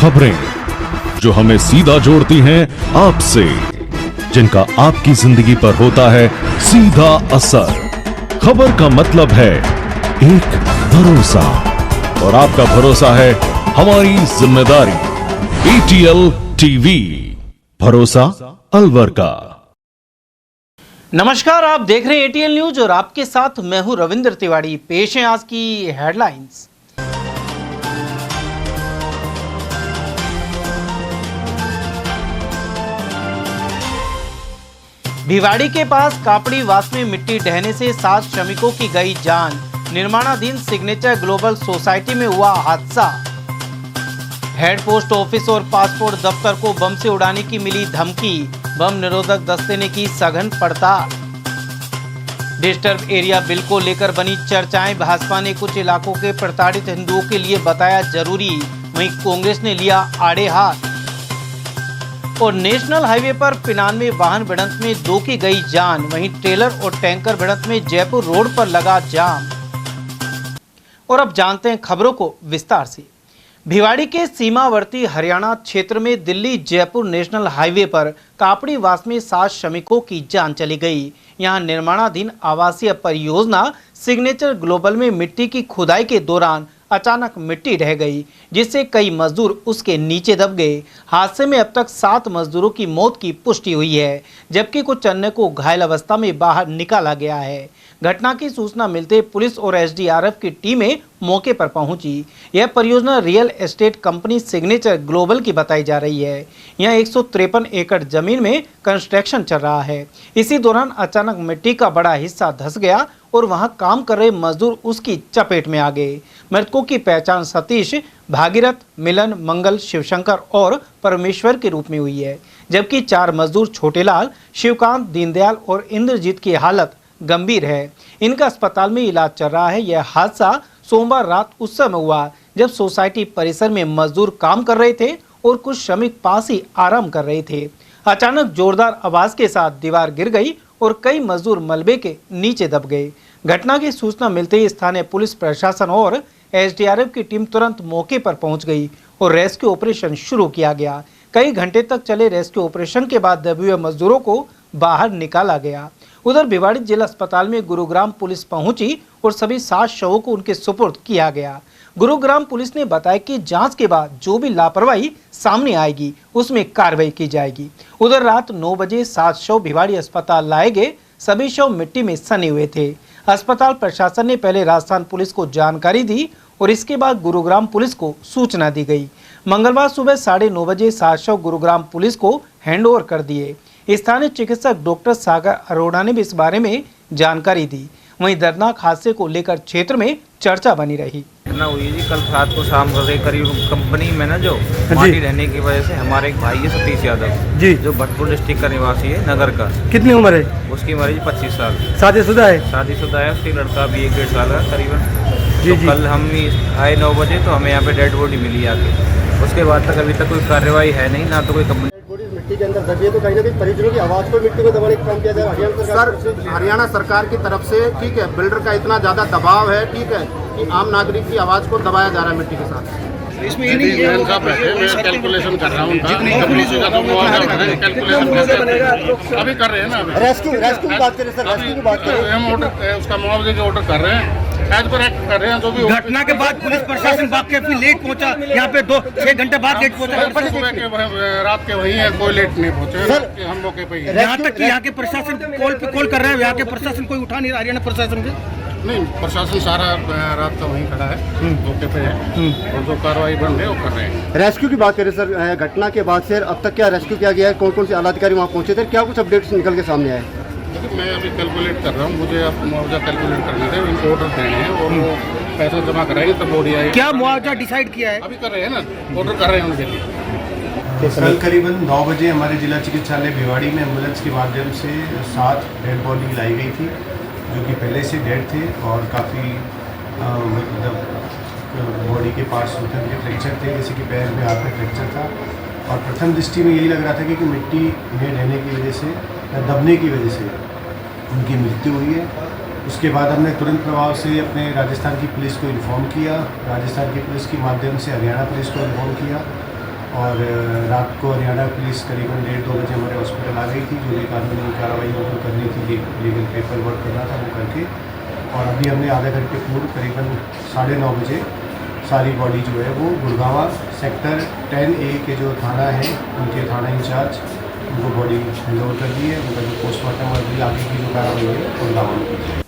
खबरें जो हमें सीधा जोड़ती हैं आपसे, जिनका आपकी जिंदगी पर होता है सीधा असर। खबर का मतलब है एक भरोसा, और आपका भरोसा है हमारी जिम्मेदारी। ATL टीवी, भरोसा अलवर का। नमस्कार, आप देख रहे हैं ATL न्यूज और आपके साथ मैं हूं रविंद्र तिवारी। पेश हैं आज की हेडलाइंस। भिवाड़ी के पास कापड़ी वास में मिट्टी ढहने से 7 श्रमिकों की गई जान। निर्माणाधीन सिग्नेचर ग्लोबल सोसाइटी में हुआ हादसा। हेड पोस्ट ऑफिस और पासपोर्ट दफ्तर को बम से उड़ाने की मिली धमकी। बम निरोधक दस्ते ने की सघन पड़ताल। डिस्टर्ब एरिया बिल को लेकर बनी चर्चाएं। भाजपा ने कुछ इलाकों के प्रताड़ित हिंदुओं के लिए बताया जरूरी, वहीं कांग्रेस ने लिया आड़े हाथ। और नेशनल हाईवे पर 95 वाहन भिड़ंत में 2 की गई जान। वहीं ट्रेलर और टैंकर भिड़ंत में जयपुर रोड पर लगा जाम। और अब जानते हैं खबरों को विस्तार से। भिवाड़ी के सीमावर्ती हरियाणा क्षेत्र में दिल्ली जयपुर नेशनल हाईवे पर कापड़ीवास में 7 श्रमिकों की जान चली गई। यहां निर्माणाधीन आवासीय परियोजना सिग्नेचर ग्लोबल में मिट्टी की खुदाई के दौरान अचानक मिट्टी ढह गई, जिससे कई मजदूर उसके नीचे दब गए। हादसे में अब तक 7 मजदूरों की मौत की पुष्टि हुई है, जबकि कुछ अन्य को घायल अवस्था में बाहर निकाला गया है। घटना की सूचना मिलते पुलिस और SDRF की टीमें मौके पर पहुंची। यह परियोजना real estate company signature global की बताई जा रही है। यहां 153 एकड़ जमीन में कंस्ट्रक्शन चल रहा है। इसी दौरान अचानक मिट्टी का बड़ा हिस्सा धंस गया और वहां काम कर रहे मजदूर उसकी चपेट में आ गए। मृतकों की पहचान सतीश, भागीरथ, मिलन, मंगल, शिवशंकर और परमेश्वर के रूप में हुई है, जबकि 4 मजदूर छोटेलाल, शिवकांत, दीनदयाल और इंद्रजीत की हालत गंभीर है। इनका अस्पताल में इलाज चल रहा है। यह हादसा सोमवार रात उस समय हुआ जब सोसाइटी परिसर में मजदूर काम कर रहे थे और कुछ श्रमिक पास ही आराम कर रहे थे। अचानक जोरदार आवाज के साथ दीवार गिर गई और कई मजदूर मलबे के नीचे दब गए। घटना की सूचना मिलते ही स्थानीय पुलिस प्रशासन और SDRF की टीम तुरंत मौके पर पहुंच गई और रेस्क्यू ऑपरेशन शुरू किया गया। कई घंटे तक चले रेस्क्यू ऑपरेशन के बाद दबे हुए मजदूरों को बाहर निकाला गया। उधर भिवाड़ी जिला अस्पताल में गुरुग्राम पुलिस पहुंची और सभी 7 शवों को उनके सुपुर्द किया गया। गुरुग्राम पुलिस ने बताया कि जांच के बाद जो भी लापरवाही सामने आएगी उसमें कार्रवाई की जाएगी। उधर रात 9 बजे 7 शव भिवाड़ी अस्पताल लाए गए। सभी शव मिट्टी में सने हुए थे। अस्पताल प्रशासन ने पहले राजस्थान पुलिस को जानकारी दी और इसके बाद गुरुग्राम पुलिस को सूचना दी गई। मंगलवार सुबह 9:30 बजे 7 शव गुरुग्राम पुलिस को हैंडओवर कर दिए। स्थानीय चिकित्सक डॉक्टर सागर अरोड़ा ने भी इस बारे में जानकारी दी। वहीं दर्दनाक हादसे को लेकर क्षेत्र में चर्चा बनी रही। घटना हुई जी कल रात को शाम को करीब कंपनी में ना जो माटी रहने की वजह से हमारे एक भाई है सतीश यादव जी, जो भटपुर डिस्ट्रिक्ट का निवासी है, नगर का। कितनी उम्र है उसकी उम्र 25 साल। शादीशुदा है? शादीशुदा है। उसकी लड़का भी 1-1.5 साल का करीबन। जी, तो कल हम आए 9 बजे तो हमें यहाँ पे डेड बॉडी मिली आके। उसके बाद तक अभी तक कोई कार्रवाई है नहीं, ना तो कोई कंपनी मिट्टी के अंदर दबी है, तो कहीं ना कहीं परिजनों की आवाज को मिट्टी में दबाने का काम किया जा रहा है। हरियाणा सरकार की तरफ से ठीक है, बिल्डर का इतना ज्यादा दबाव है ठीक है कि आम नागरिक की आवाज को दबाया जा रहा है मिट्टी के साथ। इसमें ये नहीं है, मैं कैलकुलेशन कर रहा हूँ जितनी कंपनी का तो कैलकुलेशन अभी कर रहे हैं ना। रेस्क्यू की बात करें सर, रेस्क्यू की बात करें। हम ऑर्डर उसका मुआवजे के ऑर्डर कर रहे हैं, एज पर एक्ट कर रहे हैं। जो भी घटना के बाद पुलिस प्रशासन काफी लेट पहुंचा यहाँ पे, 2-6 घंटे बाद लेट पहुंचा। सुबह के रात के वही है, कोई लेट नहीं पहुंचे। हम मौके पे ही यहाँ तक कि यहाँ के प्रशासन कॉल पे कॉल कर रहे हैं, यहाँ के प्रशासन कोई उठा नहीं रहा। हरियाणा प्रशासन के नहीं, प्रशासन सारा रात का वहीं खड़ा है, मौके पे है और जो कार्रवाई बन रही है वो कर रहे हैं। रेस्क्यू की बात करें सर, घटना के बाद से अब तक क्या रेस्क्यू किया गया है? कौन कौन से आला अधिकारी वहाँ पहुंचे थे? क्या कुछ अपडेट्स निकल के सामने आए? देखिए, मैं अभी कैलकुलेट कर रहा हूँ, मुझे आप मुआवजा कैलकुलेट करने थे, इनको ऑर्डर देने हैं और वो पैसा जमा कराएंगे तब बॉडी आएगी। क्या मुआवजा डिसाइड किया है? अभी कर रहे हैं ना, ऑर्डर कर रहे हैं उनके लिए। कल करीबन 9 बजे हमारे जिला चिकित्सालय भिवाड़ी में एम्बुलेंस के माध्यम से 7 डेड बॉडी लाई गई थी, जो कि पहले से डेड थे और काफ़ी मतलब बॉडी के पार्ट्स होते हैं फ्रैक्चर थे, जैसे कि पैर में, हाथ में फ्रैक्चर था। और प्रथम दृष्टि में यही लग रहा था कि मिट्टी में रहने की वजह से या दबने की वजह से उनकी मृत्यु हुई है। उसके बाद हमने तुरंत प्रभाव से अपने राजस्थान की पुलिस को इन्फॉर्म किया, राजस्थान की पुलिस के माध्यम से हरियाणा पुलिस को इन्फॉर्म किया और रात को हरियाणा पुलिस करीबन 1:30-2 बजे हमारे हॉस्पिटल आ गई थी। जो भी कानूनी कार्रवाई उनको करनी थी, लीगल पेपर वर्क करना था वो करके, और अभी हमने आधे घंटे पूर्व करीबन 9:30 बजे सारी बॉडी जो है वो गुड़गांव सेक्टर 10A के जो थाना है उनके थाना इंचार्ज उनको बॉडी हैंड ओवर कर दी है। उनका जो पोस्टमार्टम और भी आगे की जो कार्रवाई है गुड़गांव में की है।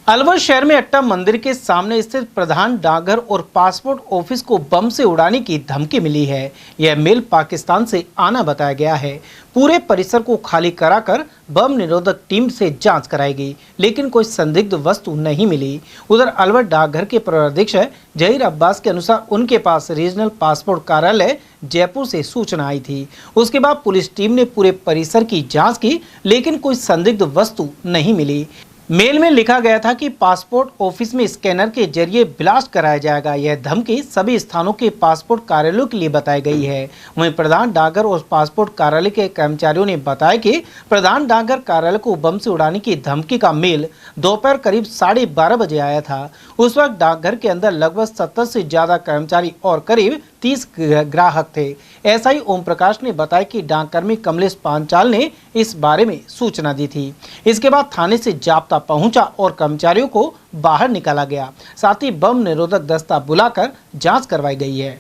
अलवर शहर में अट्टा मंदिर के सामने स्थित प्रधान डाकघर और पासपोर्ट ऑफिस को बम से उड़ाने की धमकी मिली है। यह मेल पाकिस्तान से आना बताया गया है। पूरे परिसर को खाली कराकर बम निरोधक टीम से जांच कराएगी, लेकिन कोई संदिग्ध वस्तु नहीं मिली। उधर अलवर डाकघर के प्रवक्ता जहीर अब्बास के अनुसार उनके पास रीजनल पासपोर्ट कार्यालय जयपुर से सूचना आई थी। उसके बाद पुलिस टीम ने पूरे परिसर की जाँच की, लेकिन कोई संदिग्ध वस्तु नहीं मिली। मेल में लिखा गया था कि पासपोर्ट ऑफिस में स्कैनर के जरिए ब्लास्ट कराया जाएगा। यह धमकी सभी स्थानों के पासपोर्ट कार्यालयों के लिए बताई गई है। वहीं प्रधान डाकघर और पासपोर्ट कार्यालय के कर्मचारियों ने बताया कि प्रधान डाकघर कार्यालय को बम से उड़ाने की धमकी का मेल दोपहर करीब 12:30 बजे आया था। उस वक्त डाकघर के अंदर लगभग 70 से ज्यादा कर्मचारी और करीब 30 ग्राहक थे। एसआई ओम प्रकाश ने बताया कि डाककर्मी कमलेश पांचाल ने इस बारे में सूचना दी थी। इसके बाद थाने से जाब्ता पहुंचा और कर्मचारियों को बाहर निकाला गया। साथ ही बम निरोधक दस्ता बुलाकर जांच करवाई गई है।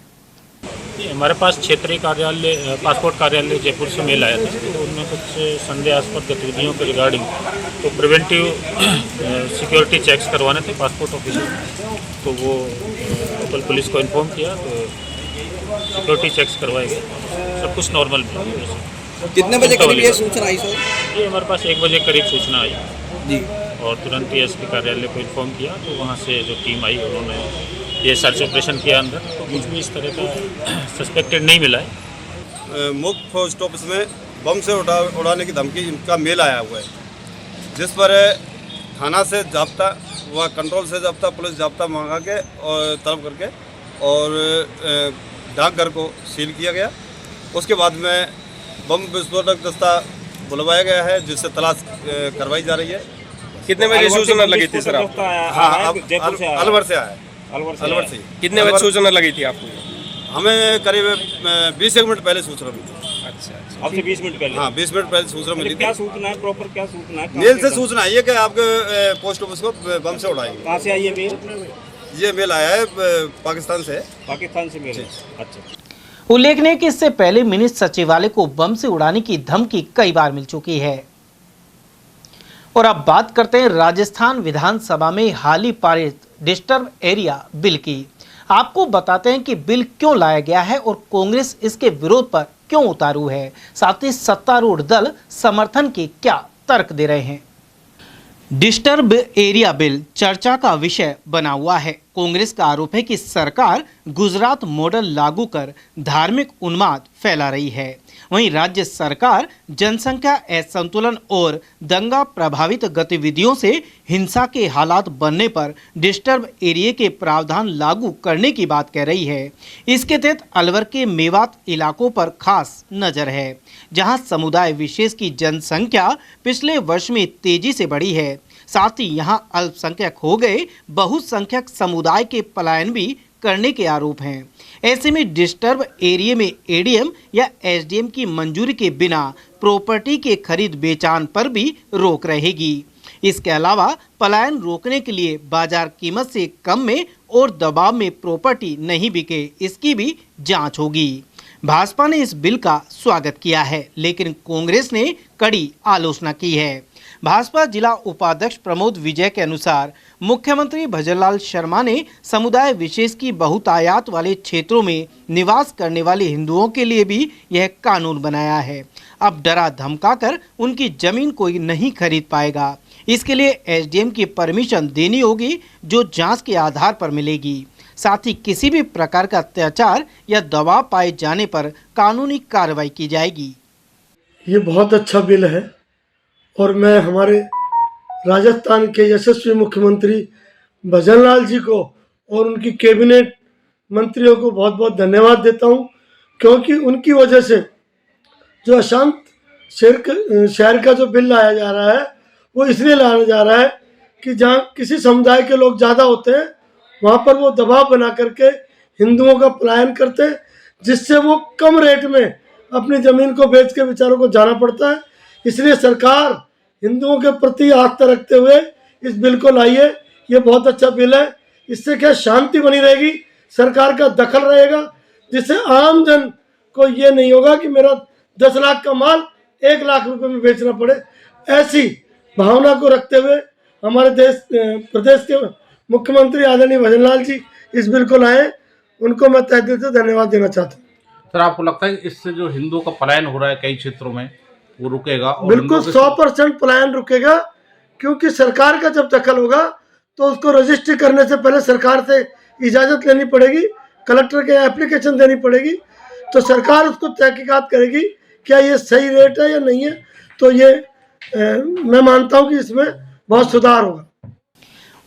हमारे पास क्षेत्रीय कार्यालय पासपोर्ट कार्यालय जयपुर से मेल आया था, तो उनमें कुछ संदेहास्पद गतिविधियों के रिगार्डिंग तो प्रिवेंटिव सिक्योरिटी चेक्स करवाने थे पासपोर्ट ऑफिस में। तो वो लोकल पुलिस को इन्फॉर्म किया, तो सिक्योरिटी चेक्स करवाए गए। सब कुछ नॉर्मल है। कितने बजे करीब ये सूचना आई सर? ये हमारे पास 1 बजे करीब सूचना आई जी, और तुरंत ही एसपी कार्यालय को इन्फॉर्म किया। तो वहाँ से जो टीम आई उन्होंने ये सर्च ऑपरेशन किया अंदर, तो कुछ भी इस तरह का सस्पेक्टेड नहीं मिला है। मुख्य पोस्ट ऑफिस में बम से उड़ाने की धमकी इनका मेल आया हुआ है, जिस पर थाना से जाब्ता व कंट्रोल से जाब्ता पुलिस जाब्ता मंगा के और तलब करके और डाकघर को सील किया गया। उसके बाद में बम विस्फोटक दस्ता बुलवाया गया है, जिससे तलाश करवाई जा रही है। कितने बजे सूचना लगी थी सर आपको? हाँ, अलवर से आया। अलवर से। कितने बजे सूचना लगी थी आपको? हमें करीब 20 मिनट पहले सूचना मिली। अच्छा, आपसे 20 मिनट पहले? हाँ, 20 मिनट पहले सूचना मिली थी। क्या सूचना है, प्रॉपर क्या सूचना है? मेल से सूचना आई है कि आपके पोस्ट ऑफिस को बम से उड़ाएंगे। कहाँ से आई है मेल? ये मेल आया है पाकिस्तान से। पाकिस्तान से मेल है। अच्छा। उल्लेखनीय कि इससे पहले मिनी सचिवालय को बम से उड़ाने की धमकी कई बार मिल चुकी है। और अब बात करते हैं राजस्थान विधानसभा में हाल ही पारित डिस्टर्ब एरिया बिल की। आपको बताते हैं कि बिल क्यों लाया गया है और कांग्रेस इसके विरोध पर क्यों उतारू है। साथ ही सत्तारूढ़ दल समर्थन के क्या तर्क दे रहे हैं। डिस्टर्ब एरिया बिल चर्चा का विषय बना हुआ है। कांग्रेस का आरोप है कि सरकार गुजरात मॉडल लागू कर धार्मिक उन्माद फैला रही है। वहीं राज्य सरकार जनसंख्या असंतुलन और दंगा प्रभावित गतिविधियों से हिंसा के हालात बनने पर डिस्टर्ब एरिया के प्रावधान लागू करने की बात कह रही है। इसके तहत अलवर के मेवात इलाकों पर खास नजर है, जहां समुदाय विशेष की जनसंख्या पिछले वर्ष में तेजी से बढ़ी है। साथ ही यहां अल्पसंख्यक हो गए बहुसंख्यक समुदाय के पलायन भी करने के आरोप हैं। ऐसे में डिस्टर्ब एरिया में एडीएम या एसडीएम की मंजूरी के बिना प्रॉपर्टी के खरीद बेचान पर भी रोक रहेगी। इसके अलावा पलायन रोकने के लिए बाजार कीमत से कम में और दबाव में प्रॉपर्टी नहीं बिके, इसकी भी जांच होगी। भाजपा ने इस बिल का स्वागत किया है, लेकिन कांग्रेस ने कड़ी आलोचना की है। भाजपा जिला उपाध्यक्ष प्रमोद विजय के अनुसार मुख्यमंत्री भजनलाल शर्मा ने समुदाय विशेष की बहुतायात वाले क्षेत्रों में निवास करने वाले हिंदुओं के लिए भी यह कानून बनाया है। अब डरा धमकाकर उनकी जमीन कोई नहीं खरीद पाएगा। इसके लिए एसडीएम की परमिशन देनी होगी, जो जांच के आधार पर मिलेगी। साथ ही किसी भी प्रकार का अत्याचार या दबाव पाए जाने पर कानूनी कार्रवाई की जाएगी। ये बहुत अच्छा बिल है और मैं हमारे राजस्थान के यशस्वी मुख्यमंत्री भजनलाल जी को और उनकी कैबिनेट मंत्रियों को बहुत बहुत धन्यवाद देता हूं, क्योंकि उनकी वजह से जो अशांत शहर का जो बिल लाया जा रहा है वो इसलिए लाया जा रहा है कि जहां किसी समुदाय के लोग ज़्यादा होते हैं वहां पर वो दबाव बना करके हिंदुओं का पलायन करते हैं, जिससे वो कम रेट में अपनी ज़मीन को बेच के बेचारों को जाना पड़ता है। इसलिए सरकार हिंदुओं के प्रति आस्था रखते हुए इस बिल को लाई है। ये बहुत अच्छा बिल है। इससे क्या शांति बनी रहेगी, सरकार का दखल रहेगा, जिससे आम जन को ये नहीं होगा कि मेरा 10 लाख का माल 1 लाख रुपए में बेचना पड़े। ऐसी भावना को रखते हुए हमारे प्रदेश के मुख्यमंत्री आदरणीय भजनलाल जी इस बिल को लाए, उनको मैं तहे दिल से धन्यवाद देना चाहता हूँ। सर, आपको लगता है इससे जो हिंदुओं का पलायन हो रहा है कई क्षेत्रों में वो रुकेगा? बिल्कुल 100% पलायन रुकेगा, क्योंकि सरकार का जब दखल होगा तो उसको रजिस्ट्री करने से पहले सरकार से इजाज़त लेनी पड़ेगी, कलेक्टर के एप्लीकेशन देनी पड़ेगी, तो सरकार उसको तहकीकात करेगी क्या ये सही रेट है या नहीं है। तो ये मैं मानता हूँ कि इसमें बहुत सुधार होगा।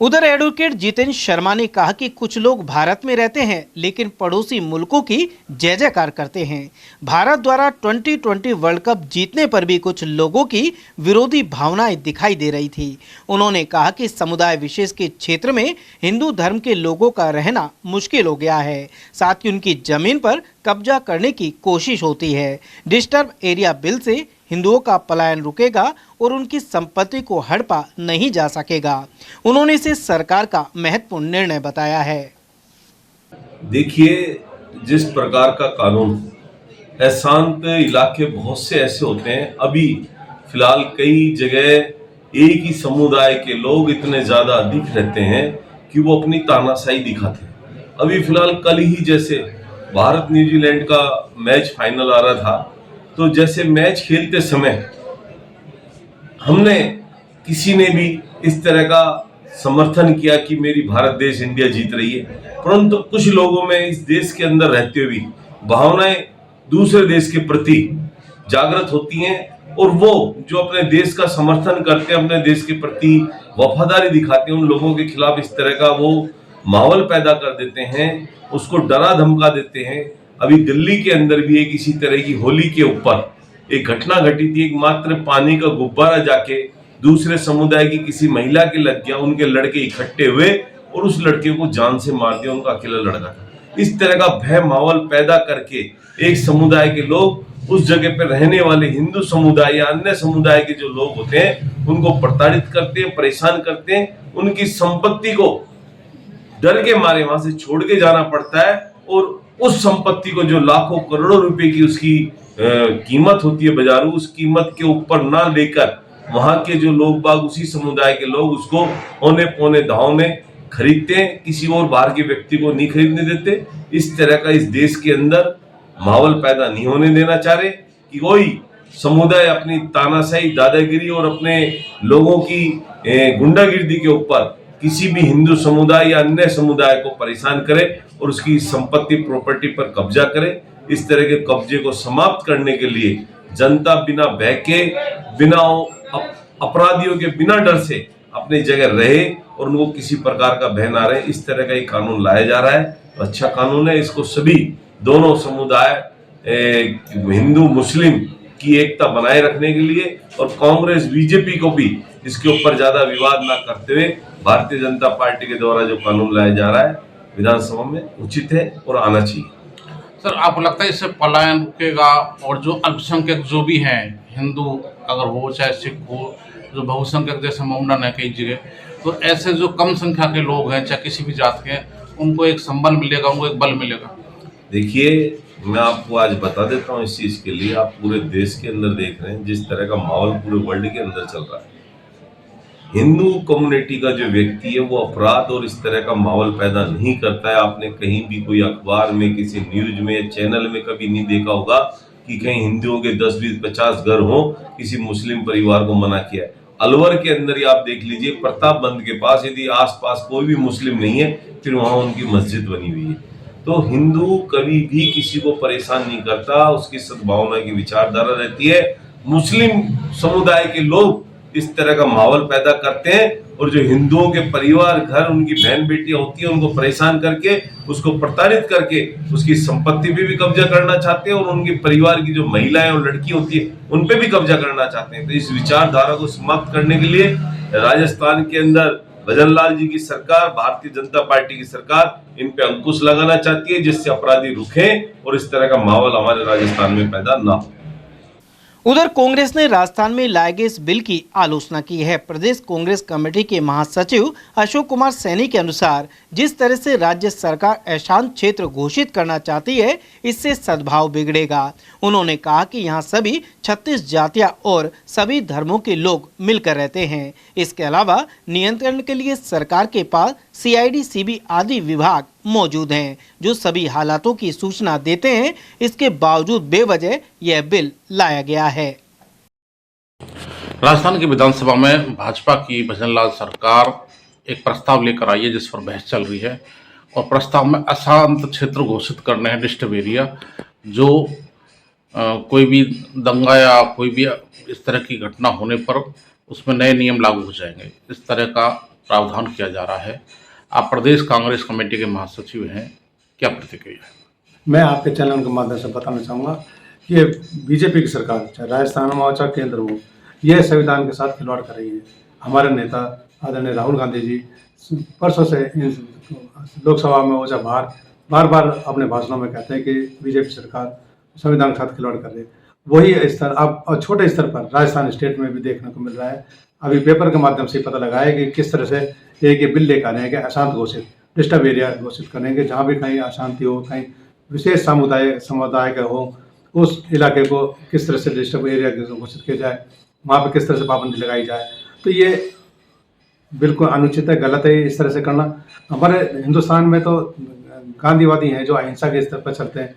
उधर एडवोकेट जितेंद्र शर्मा ने कहा कि कुछ लोग भारत में रहते हैं लेकिन पड़ोसी मुल्कों की जय जयकार करते हैं। भारत द्वारा 2020 वर्ल्ड कप जीतने पर भी कुछ लोगों की विरोधी भावनाएं दिखाई दे रही थी। उन्होंने कहा कि समुदाय विशेष के क्षेत्र में हिंदू धर्म के लोगों का रहना मुश्किल हो गया है, साथ ही उनकी जमीन पर कब्जा करने की कोशिश होती है। डिस्टर्ब एरिया बिल से हिंदुओं का पलायन रुकेगा और उनकी संपत्ति को हड़पा नहीं जा सकेगा। उन्होंने इसे सरकार का महत्वपूर्ण निर्णय बताया है। देखिए, जिस प्रकार का कानून अशांत इलाके बहुत से ऐसे होते हैं, अभी फिलहाल कई जगह एक ही समुदाय के लोग इतने ज्यादा अधिक रहते हैं कि वो अपनी तानाशाही दिखाते हैं। अभी फिलहाल कल ही जैसे भारत न्यूजीलैंड का मैच फाइनल आ रहा था, तो जैसे मैच खेलते समय हमने किसी ने भी इस तरह का समर्थन किया कि मेरी भारत देश इंडिया जीत रही है, परंतु कुछ लोगों में इस देश के अंदर रहते हुए भावनाएं दूसरे देश के प्रति जागृत होती हैं और वो जो अपने देश का समर्थन करते हैं, अपने देश के प्रति वफादारी दिखाते हैं, उन लोगों के खिलाफ इस तरह का वो माहौल पैदा कर देते हैं, उसको डरा धमका देते हैं। अभी दिल्ली के अंदर भी एक इसी तरह की होली के ऊपर एक घटना घटी थी। एक मात्र पानी का गुब्बारा जाके दूसरे समुदाय की किसी महिला के लग गया, उनके लड़के इकट्ठे हुए और उस लड़के को जान से मार दिया, उनका अकेला लड़का था। इस तरह का भय माहौल पैदा करके एक समुदाय के लोग उस जगह पर रहने वाले हिंदू समुदाय या अन्य समुदाय के जो लोग होते हैं उनको प्रताड़ित करते हैं, परेशान करते हैं, उनकी संपत्ति को डर के मारे वहां से छोड़ के जाना पड़ता है और उस संपत्ति को जो लाखों करोड़ों रुपए की उसकी कीमत होती है बाजारू, उस कीमत के ऊपर ना लेकर वहां के जो लोग बाग, उसी समुदाय के लोग उसको औने पौने दाव में खरीदते हैं, किसी और बाहर के व्यक्ति को नहीं खरीदने देते। इस तरह का इस देश के अंदर माहौल पैदा नहीं होने देना चाह रहे कि कोई समुदाय अपनी तानाशाही, दादागिरी और अपने लोगों की गुंडागिर्दी के ऊपर किसी भी हिंदू समुदाय या अन्य समुदाय को परेशान करे और उसकी संपत्ति, प्रॉपर्टी पर कब्जा करे। इस तरह के कब्जे को समाप्त करने के लिए जनता बिना भय के, बिना अपराधियों के बिना डर से अपनी जगह रहे और उनको किसी प्रकार का भय ना रहे, इस तरह का एक कानून लाया जा रहा है। तो अच्छा कानून है, इसको सभी दोनों समुदाय हिंदू मुस्लिम की एकता बनाए रखने के लिए और कांग्रेस बीजेपी को भी इसके ऊपर ज्यादा विवाद ना करते हुए भारतीय जनता पार्टी के द्वारा जो कानून लाया जा रहा है विधानसभा में उचित है और आना चाहिए। सर, आपको लगता है इससे पलायन रुकेगा और जो अल्पसंख्यक जो भी हैं, हिंदू अगर हो चाहे सिख हो, जो बहुसंख्यक जैसे मुंडन है कई जगह, तो ऐसे जो कम संख्या के लोग हैं चाहे किसी भी जात के हैं, उनको एक संबल मिलेगा, उनको एक बल मिलेगा? देखिए, मैं आपको आज बता देता हूँ इस चीज के लिए, आप पूरे देश के अंदर देख रहे हैं जिस तरह का माहौल पूरे वर्ल्ड के अंदर चल रहा है। हिंदू कम्युनिटी का जो व्यक्ति है वो अपराध और इस तरह का माहौल पैदा नहीं करता है। आपने कहीं भी कोई अखबार में, किसी न्यूज में या चैनल में कभी नहीं देखा होगा कि कहीं हिंदुओं के 10, 20, 50 घर हो, किसी मुस्लिम परिवार को मना किया है। अलवर के अंदर ही आप देख लीजिए, प्रतापबंद के पास यदि आसपास कोई भी मुस्लिम नहीं है, फिर वहां उनकी मस्जिद बनी हुई है। तो हिंदू कभी भी किसी को परेशान नहीं करता, उसकी सद्भावना की विचारधारा रहती है। मुस्लिम समुदाय के लोग इस तरह का माहौल पैदा करते हैं और जो हिंदुओं के परिवार, घर, उनकी बहन बेटियां होती हैं, उनको परेशान करके, उसको प्रताड़ित करके उसकी संपत्ति पे भी कब्जा करना चाहते हैं और उनके परिवार की जो महिलाएं और लड़की होती है उन पे भी कब्जा करना चाहते हैं। तो इस विचारधारा को समाप्त करने के लिए राजस्थान के अंदर भजनलाल जी की सरकार, भारतीय जनता पार्टी की सरकार इन पे अंकुश लगाना चाहती है, जिससे अपराधी रुकें और इस तरह का माहौल हमारे राजस्थान में पैदा ना हो। उधर कांग्रेस ने राजस्थान में लाए गए इस बिल की आलोचना की है। प्रदेश कांग्रेस कमेटी के महासचिव अशोक कुमार सैनी के अनुसार जिस तरह से राज्य सरकार अशांत क्षेत्र घोषित करना चाहती है, इससे सद्भाव बिगड़ेगा। उन्होंने कहा कि यहाँ सभी 36 जातियां और सभी धर्मों के लोग मिलकर रहते हैं। इसके अलावा नियंत्रण के लिए सरकार के पास CID, CB आदि विभाग मौजूद हैं, जो सभी हालातों की सूचना देते हैं। इसके बावजूद बेवजह यह बिल लाया गया है। राजस्थान की विधानसभा में भाजपा की भजनलाल सरकार एक प्रस्ताव लेकर आई है जिस पर बहस चल रही है, और प्रस्ताव में अशांत क्षेत्र घोषित करने हैं, डिस्टर्ब एरिया, जो कोई भी दंगा या कोई भी इस तरह की घटना होने पर उसमें नए नियम लागू हो जाएंगे। इस तरह का प्रावधान किया जा रहा है। आप प्रदेश कांग्रेस कमेटी के महासचिव हैं, क्या प्रतिक्रिया है? मैं आपके चैनल के माध्यम से बताना चाहूँगा कि बीजेपी की सरकार, चाहे राजस्थान में हो चाहे केंद्र में, यह संविधान के साथ खिलवाड़ कर रही है। हमारे नेता आदरणीय राहुल गांधी जी परसों से लोकसभा में हो चाहे बार बार अपने भाषणों में कहते हैं कि बीजेपी सरकार संविधान के साथ खिलवाड़ कर रही है। वही स्तर अब छोटे स्तर पर राजस्थान स्टेट में भी देखने को मिल रहा है। अभी पेपर के माध्यम से पता लगा है कि किस तरह से एक बिल लेकर आने हैं कि अशांत घोषित, डिस्टर्ब एरिया घोषित करेंगे। जहाँ भी कहीं अशांति हो, कहीं विशेष समुदाय का हो, उस इलाके को किस तरह से डिस्टर्ब एरिया घोषित किया जाए, वहाँ पर किस तरह से पाबंदी लगाई जाए। तो ये बिल्कुल अनुचित है, गलत है इस तरह से करना। हमारे हिंदुस्तान में तो गांधीवादी हैं जो अहिंसा के स्तर पर चलते हैं।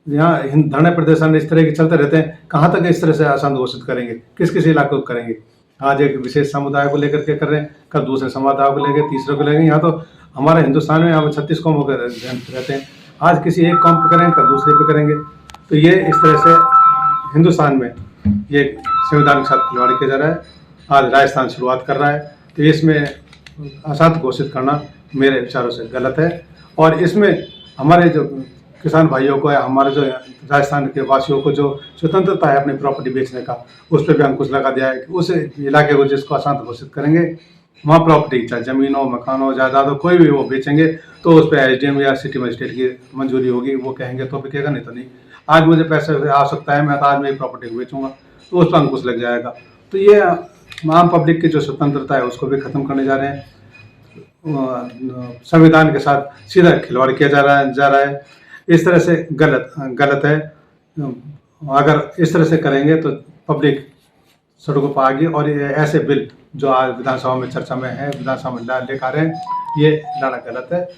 यहाँ धरने प्रदर्शन इस तरह के चलते रहते हैं। कहाँ तक इस तरह से अशांत घोषित करेंगे, किस किस इलाके को करेंगे? आज एक विशेष समुदाय को लेकर के कर रहे हैं, कल दूसरे समुदाय को लेकर, तीसरे को लेंगे। यहाँ तो हमारे हिंदुस्तान में यहाँ 36 कौमों के रहते हैं। आज किसी एक कौम पे करेंगे, कल दूसरे पे करेंगे। तो ये इस तरह से हिंदुस्तान में ये संविधान के साथ खिलवाड़ किया जा रहा है। आज राजस्थान शुरुआत कर रहा है, तो इसमें अशांत घोषित करना मेरे विचारों से गलत है। और इसमें हमारे जो किसान भाइयों को या हमारे जो राजस्थान के वासियों को जो स्वतंत्रता है अपनी प्रॉपर्टी बेचने का, उस पर भी अंकुश लगा दिया है कि उस इलाके को जिसको अशांत घोषित करेंगे, वहाँ प्रॉपर्टी चाहे ज़मीन हो, मकान हो, जायदाद हो, कोई भी वो बेचेंगे तो उस पर SDM या सिटी मजिस्ट्रेट की मंजूरी होगी। वो कहेंगे तो बिकेगा, नहीं तो नहीं। आज मुझे पैसे आवश्यकता है, मैं तो आज मेरी प्रॉपर्टी को बेचूंगा, तो उस पर अंकुश लग जाएगा। तो ये आम पब्लिक की जो स्वतंत्रता है उसको भी ख़त्म करने जा रहे हैं। संविधान के साथ सीधा खिलवाड़ किया जा रहा है। इस तरह से गलत है। अगर इस तरह से करेंगे तो पब्लिक सड़कों पर आगे, और ये ऐसे बिल जो आज विधानसभा में चर्चा में है, विधानसभा में लेकर आ रहे हैं, ये लाना गलत है।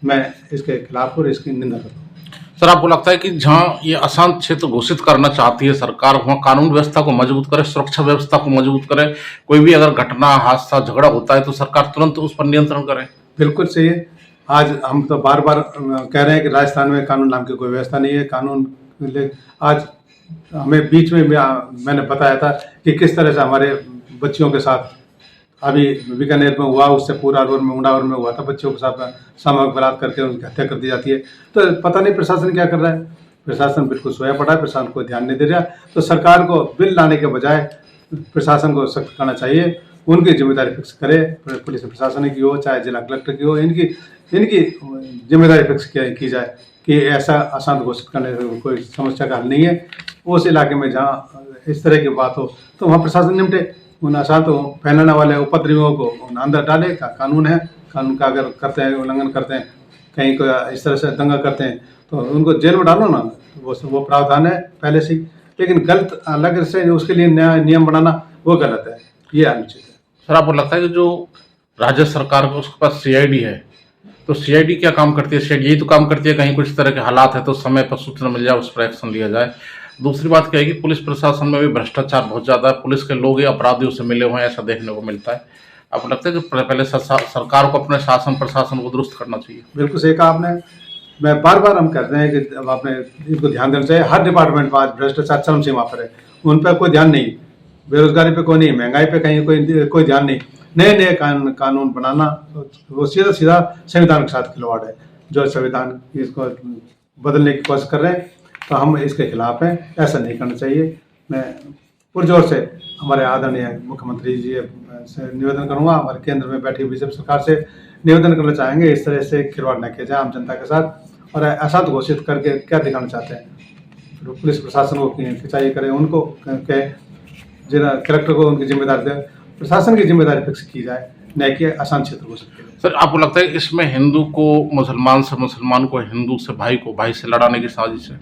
मैं इसके खिलाफ और इसकी निंदा करता हूँ। सर, आपको लगता है कि जहाँ ये अशांत क्षेत्र घोषित करना चाहती है सरकार, वहाँ कानून व्यवस्था को मजबूत करे, सुरक्षा व्यवस्था को मजबूत करे? कोई भी अगर घटना, हादसा, झगड़ा होता है तो सरकार तुरंत उस पर नियंत्रण करे? बिल्कुल सही है। आज हम तो बार बार कह रहे हैं कि राजस्थान में कानून नाम की कोई व्यवस्था नहीं है। कानून आज हमें बीच में मैंने बताया था कि किस तरह से हमारे बच्चियों के साथ अभी बीकानेर में हुआ, उससे पूरा रोड में, मुंडावर में हुआ था। बच्चों के साथ सामूहिक बलात्कार करके उनकी हत्या कर दी जाती है। तो पता नहीं प्रशासन क्या कर रहा है। प्रशासन बिल्कुल सोया पड़ा है, प्रशासन को ध्यान नहीं दे रहा। तो सरकार को बिल लाने के बजाय प्रशासन को सख्त करना चाहिए, उनकी जिम्मेदारी फिक्स करे। पुलिस प्रशासन की हो चाहे जिला कलेक्टर की हो, इनकी जिम्मेदारी फिक्स की जाए कि ऐसा अशांत घोषित करने से कोई समस्या का हल नहीं है। उस इलाके में जहाँ इस तरह की बात हो तो वहाँ प्रशासन निपटे। उन अशांत फैलाने वाले उपद्रवियों को अंदर डाले का कानून है। कानून का अगर करते हैं, उल्लंघन करते हैं, कहीं को इस तरह से दंगा करते हैं तो उनको जेल में डालो ना। वो प्रावधान है पहले से। लेकिन गलत अलग से उसके लिए नया नियम बनाना वो गलत है, ये अनुचित है। सर, आपको लगता है कि जो राज्य सरकार को उसके पास CID है, तो CID क्या काम करती है? CID यही तो काम करती है, कहीं कुछ तरह के हालात है तो समय पर सूचना मिल जाए, उस पर एक्शन लिया जाए। दूसरी बात क्या है कि पुलिस प्रशासन में भी भ्रष्टाचार बहुत ज़्यादा है। पुलिस के लोग ही अपराधियों से मिले हुए हैं, ऐसा देखने को मिलता है। आपको लगता है कि पहले सरकार को अपने शासन प्रशासन को दुरुस्त करना चाहिए? बिल्कुल सही कहा आपने। मैं बार बार हम कहते हैं कि अब आपने इनको ध्यान देना चाहिए। हर डिपार्टमेंट में आज भ्रष्टाचार चरम सीमा पर है, उन पर कोई ध्यान नहीं। बेरोजगारी पे कोई नहीं, महंगाई पे कहीं कोई ध्यान नहीं। नए कानून बनाना वो सीधा संविधान के साथ खिलवाड़ है। जो संविधान इसको बदलने की कोशिश कर रहे हैं तो हम इसके खिलाफ हैं। ऐसा नहीं करना चाहिए। मैं पुरजोर से हमारे आदरणीय मुख्यमंत्री जी से निवेदन करूंगा, हमारे केंद्र में बैठी बीजेपी सरकार से निवेदन करना चाहेंगे इस तरह से खिलवाड़ न किया जाए आम जनता के साथ। और ऐसा तो घोषित करके क्या दिखाना चाहते हैं, पुलिस प्रशासन को खिंचाई करें, उनको जिला कलेक्टर को उनकी जिम्मेदारी दे, प्रशासन की जिम्मेदारी फिक्स की जाए, न कि आसान क्षेत्र घोषित किया। सर आपको लगता है इसमें हिंदू को मुसलमान से, मुसलमान को हिंदू से, भाई को भाई से लड़ाने की साजिश है?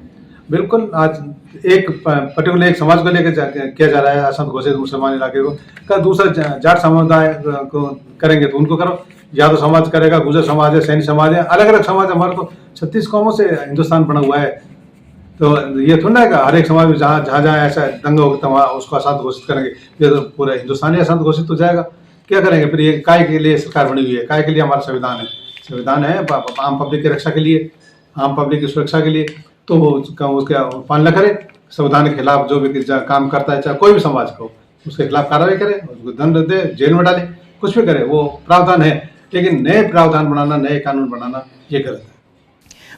बिल्कुल, आज एक पर्टिकुलर एक समाज को लेकर किया जा रहा है आसान घोषित मुसलमान इलाके को, कल दूसरा जाट समुदाय को करेंगे तो उनको करो, यादव समाज करेगा, गुजर समाज है, सैनी समाज है, अलग अलग समाज। हमारे तो 36 कौमों से हिंदुस्तान बना हुआ है, तो ये थोड़ा है हर एक समाज में जहाँ ऐसा दंगा होगा वहाँ उसको अशांत घोषित करेंगे, ये तो पूरा हिंदुस्तान ही अशांत घोषित हो जाएगा। क्या करेंगे फिर? ये काय के लिए सरकार बनी हुई है, काय के लिए हमारा संविधान है आम पब्लिक की रक्षा के लिए, आम पब्लिक की सुरक्षा के लिए, तो उसका पालना करे। संविधान के खिलाफ जो भी काम करता है, चाहे कोई भी समाज को, उसके खिलाफ कार्रवाई करे, उसको दंड दे, जेल में डाले, कुछ भी करे, वो प्रावधान है। लेकिन नए प्रावधान बनाना, नए कानून बनाना ये गलत है।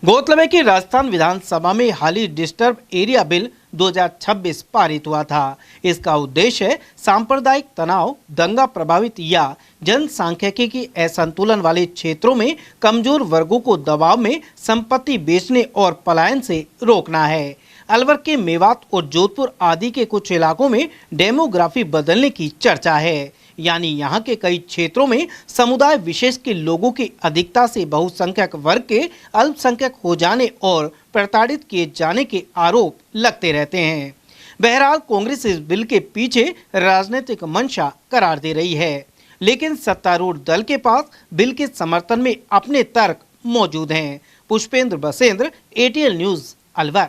गौरतलब है कि राजस्थान विधानसभा में हाल ही डिस्टर्ब एरिया बिल 2026 पारित हुआ था। इसका उद्देश्य सांप्रदायिक तनाव, दंगा प्रभावित या जनसांख्यिकी की असंतुलन वाले क्षेत्रों में कमजोर वर्गों को दबाव में संपत्ति बेचने और पलायन से रोकना है। अलवर के मेवात और जोधपुर आदि के कुछ इलाकों में डेमोग्राफी बदलने की चर्चा है, यानी यहाँ के कई क्षेत्रों में समुदाय विशेष के लोगों की अधिकता से बहुसंख्यक वर्ग के अल्पसंख्यक हो जाने और प्रताड़ित किए जाने के आरोप लगते रहते हैं। बहरहाल कांग्रेस इस बिल के पीछे राजनीतिक मंशा करार दे रही है, लेकिन सत्तारूढ़ दल के पास बिल के समर्थन में अपने तर्क मौजूद हैं। Pushpendra Basendra, ATL news, Alwar.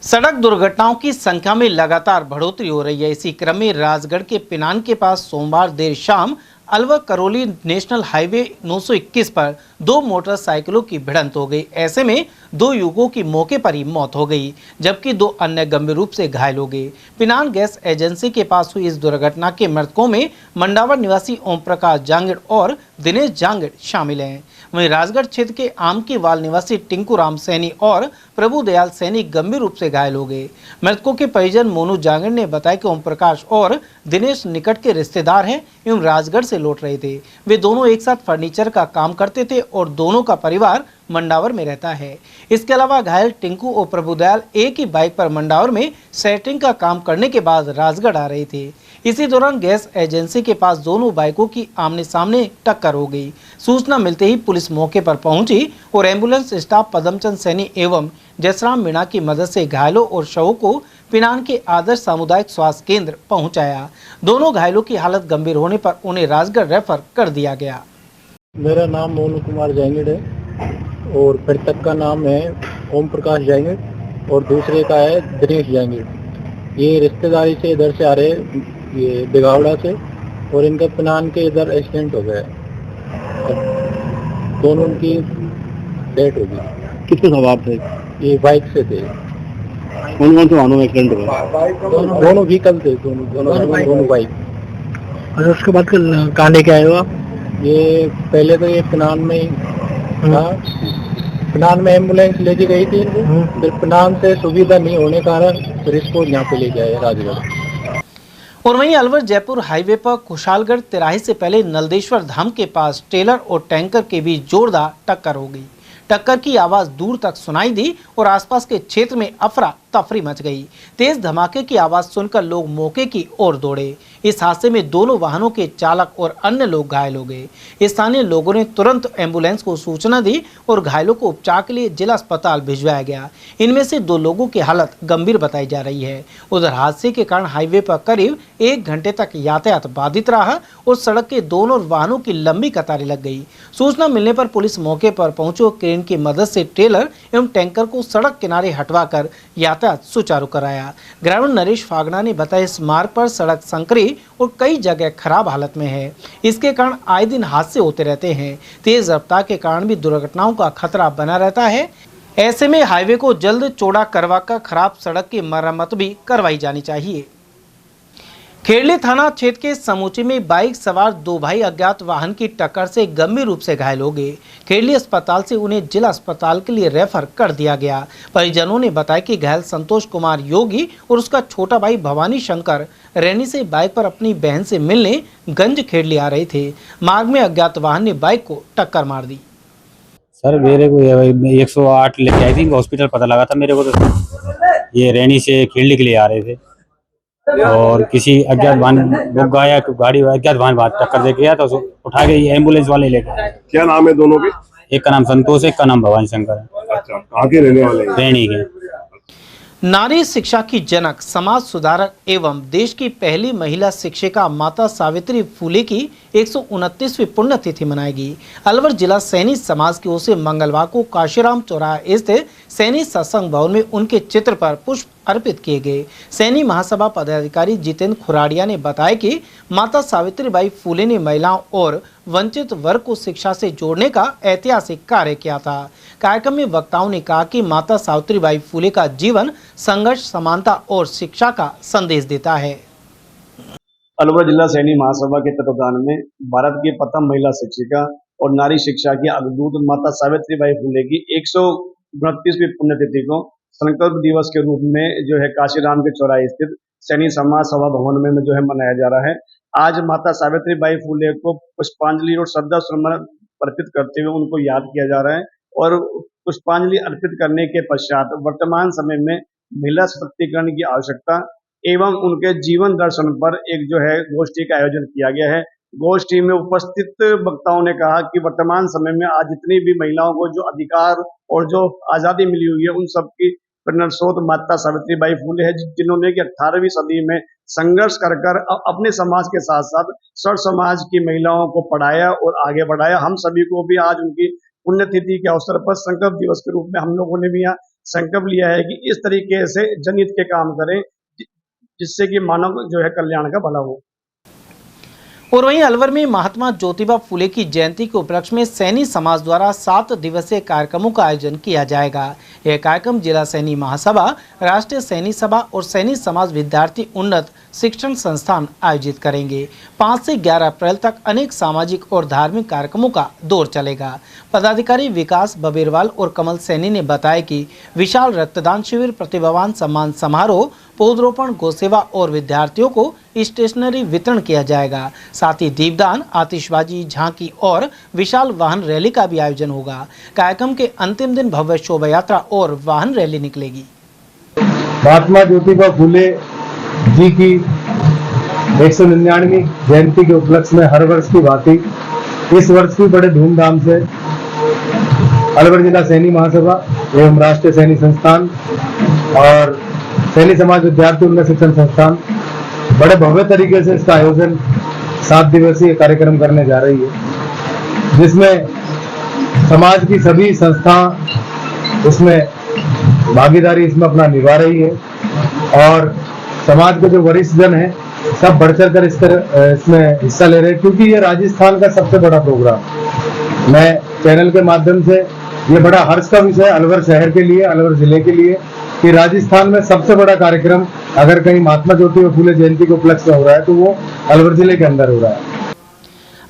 सड़क दुर्घटनाओं की संख्या में लगातार बढ़ोतरी हो रही है। इसी क्रम में राजगढ़ के पिनान के पास सोमवार देर शाम अलवर करौली नेशनल हाईवे 921 पर 2 मोटरसाइकिलों की भिड़ंत हो गई। ऐसे में 2 युवकों की मौके पर ही मौत हो गई, जबकि 2 अन्य गंभीर रूप से घायल हो गए। पिनान गैस एजेंसी के पास हुई इस दुर्घटना के मृतकों में मंडावर निवासी ओम प्रकाश जांगड़ और दिनेश जांगड़ शामिल हैं। वहीं राजगढ़ क्षेत्र के आमकी वाल निवासी टिंकू राम सैनी और प्रभु दयाल सैनी गंभीर रूप से घायल हो गए। मृतकों के परिजन मोनू जांगड़ ने बताया कि ओम प्रकाश और दिनेश निकट के रिश्तेदार हैं एवं राजगढ़ से लौट रहे थे। वे दोनों एक साथ फर्नीचर का काम करते थे और दोनों का परिवार मंडावर में रहता है। इसके अलावा घायल टिंकू और प्रभुदयाल एक ही बाइक पर मंडावर में सेटिंग का काम करने के बाद राजगढ़ आ रहे थे। इसी दौरान गैस एजेंसी के पास दोनों बाइकों की आमने सामने टक्कर हो गई। सूचना मिलते ही पुलिस मौके पर पहुंची और एम्बुलेंस स्टाफ पदमचंद सैनी एवं जसराम मीणा की मदद से घायलों और शवों को पिनान के आदर्श सामुदायिक स्वास्थ्य केंद्र पहुंचाया। दोनों घायलों की हालत गंभीर होने पर उन्हें राजगढ़ रेफर कर दिया गया। मेरा नाम मोनू कुमार जांगड़ है और मृतक का नाम है ओम प्रकाश जांगड़ और दूसरे का है दिनेश जांगड़। ये रिश्तेदारी से इधर से आ रहे, ये बिगावड़ा से, और इनका पिनान के इधर एक्सीडेंट हो गया। दोनों की डेथ हो गई। किसके सवार थे? ये बाइक से थे। कौन कौन से वाहनों में एक्सीडेंट हुआ? दोनों व्हीकल थे, दोनों बाइक। और उसके बाद कहाँ लेके आए हो आप? ये पहले तो ये पिनान में ही था, पिनान में एम्बुलेंस लेके गई थी, फिर पिनान से सुविधा नहीं होने कारण फिर इसको यहाँ पे लेके आए राजगढ़। और वहीं अलवर जयपुर हाईवे पर कुशालगढ़ तिराहे से पहले नलदेश्वर धाम के पास ट्रेलर और टैंकर के बीच जोरदार टक्कर हो गई। टक्कर की आवाज दूर तक सुनाई दी और आसपास के क्षेत्र में अफरा तफरी मच गई। तेज धमाके की आवाज सुनकर लोग मौके की ओर दौड़े। इस हादसे में दोनों वाहनों के चालक और अन्य लोग घायल हो गए। स्थानीय लोगों ने तुरंत एम्बुलेंस को सूचना दी और घायलों को उपचार के लिए जिला अस्पताल भिजवाया गया। इनमें से 2 लोगों की हालत गंभीर बताई जा रही है। उधर हादसे के कारण हाईवे पर करीब 1 घंटे तक यातायात बाधित रहा और सड़क के दोनों वाहनों की लंबी कतारें लग गई। सूचना मिलने पर पुलिस मौके पर पहुंची और क्रेन की मदद से ट्रेलर एवं टैंकर को सड़क किनारे हटवाकर यातायात सुचारू कराया। ग्रामीण नरेश फागना ने बताया इस मार्ग पर सड़क संकरी और कई जगह खराब हालत में है। इसके कारण आए दिन हादसे होते रहते हैं। तेज रफ्तार के कारण भी दुर्घटनाओं का खतरा बना रहता है। ऐसे में हाईवे को जल्द चौड़ा करवाकर खराब सड़क की मरम्मत भी करवाई जानी चाहिए। खेड़ली थाना क्षेत्र के समूची में बाइक सवार दो भाई अज्ञात वाहन की टक्कर से गंभीर रूप से घायल हो गए। खेड़ली अस्पताल से उन्हें जिला अस्पताल के लिए रेफर कर दिया गया। परिजनों ने बताया कि घायल संतोष कुमार योगी और उसका छोटा भाई भवानी शंकर रैनी से बाइक पर अपनी बहन से मिलने गंज खेड़ली आ रहे थे। मार्ग में अज्ञात वाहन ने बाइक को टक्कर मार दी। सर मेरे को 108 लेके आई थी, हॉस्पिटल पता लगा था मेरे को, तो ये रैनी से खेड़ली के लिए आ रहे थे और किसी अज्ञात वाहन गाया गाड़ी अज्ञात वाहन टक्कर दे गया तो उठा के एम्बुलेंस वाले लेके। क्या नाम है दोनों के? एक का नाम संतोष है, एक का नाम भवानी शंकर है। अच्छा, कहाँ के रहने वाले हैं? रैनी के। नारी शिक्षा की जनक, समाज सुधारक एवं देश की पहली महिला शिक्षिका माता सावित्री फुले की 129वीं पुण्यतिथि मनाएगी। अलवर जिला सैनी समाज की ओर से मंगलवार को काशीराम चौराहा स्थित सैनी सत्संग भवन में उनके चित्र पर पुष्प अर्पित किए गए। सैनी महासभा पदाधिकारी जितेंद्र खुराड़िया ने बताया कि माता सावित्रीबाई फुले ने महिलाओं और वंचित वर्ग को शिक्षा से जोड़ने का ऐतिहासिक कार्य किया था। कार्यक्रम में वक्ताओं ने कहा कि माता सावित्रीबाई फुले का जीवन संघर्ष, समानता और शिक्षा का संदेश देता है। अलवर जिला सैनी महासभा के तत्वाधान में भारत की प्रथम महिला शिक्षिका और नारी शिक्षा की अग्रदूत माता सावित्रीबाई फुले की 129वीं पुण्यतिथि को संकल्प दिवस के रूप में जो है काशीराम के चौराहे स्थित सैनी समाज सभा भवन में जो है मनाया जा रहा है। आज माता सावित्रीबाई फुले को पुष्पांजलि और श्रद्धा सुमन अर्पित करते हुए उनको याद किया जा रहा है और पुष्पांजलि अर्पित करने के पश्चात वर्तमान समय में महिला सशक्तिकरण की आवश्यकता एवं उनके जीवन दर्शन पर एक जो है गोष्ठी का आयोजन किया गया है। गोष्ठी में उपस्थित वक्ताओं ने कहा कि वर्तमान समय में आज जितनी भी महिलाओं को जो अधिकार और जो आज़ादी मिली हुई है उन सब की प्रेरणा स्रोत माता सावित्रीबाई फुले है, जिन्होंने कि 18वीं सदी में संघर्ष कर अपने समाज के साथ साथ सर्व समाज की महिलाओं को पढ़ाया और आगे बढ़ाया। हम सभी को भी आज उनकी पुण्यतिथि के अवसर पर संकल्प दिवस के रूप में हम लोगों ने भी यहाँ संकल्प लिया है कि इस तरीके से जनहित के काम करें जिससे कि मानव जो है कल्याण का भला हो। और वहीं अलवर में महात्मा ज्योतिबा फुले की जयंती के उपलक्ष्य में सैनी समाज द्वारा 7 दिवसीय कार्यक्रमों का आयोजन किया जाएगा। यह कार्यक्रम जिला सैनी महासभा, राष्ट्रीय सैनी सभा और सैनी समाज विद्यार्थी उन्नत शिक्षण संस्थान आयोजित करेंगे। 5 से 11 अप्रैल तक अनेक सामाजिक और धार्मिक कार्यक्रमों का दौर चलेगा। पदाधिकारी विकास बबेरवाल और कमल सैनी ने बताया कि विशाल रक्तदान शिविर, प्रतिभावान सम्मान समारोह, पौधरोपण, गौसेवा और विद्यार्थियों को स्टेशनरी वितरण किया जाएगा। साथ ही दीपदान, आतिशबाजी, झांकी और विशाल वाहन रैली का भी आयोजन होगा। कार्यक्रम के अंतिम दिन भव्य शोभा यात्रा और वाहन रैली निकलेगी। महात्मा ज्योतिबा फुले जी की 199वीं जयंती के उपलक्ष्य में हर वर्ष की भांति इस वर्ष भी बड़े धूमधाम से अलवर जिला सैनी महासभा एवं राष्ट्रीय सैनी संस्थान और सैनी समाज विद्यार्थी उन्नत शिक्षण संस्थान बड़े भव्य तरीके से इसका आयोजन 7 दिवसीय कार्यक्रम करने जा रही है, जिसमें समाज की सभी संस्था इसमें भागीदारी इसमें अपना निभा रही है और समाज के जो वरिष्ठ जन हैं सब बढ़ चढ़ कर इसमें हिस्सा ले रहे हैं, क्योंकि ये राजस्थान का सबसे बड़ा प्रोग्राम। मैं चैनल के माध्यम से ये बड़ा हर्ष का विषय अलवर शहर के लिए, अलवर जिले के लिए कि राजस्थान में सबसे बड़ा कार्यक्रम अगर कहीं महात्मा ज्योतिबा फुले जयंती के उपलक्ष्य में हो रहा है तो वो अलवर जिले के अंदर हो रहा है।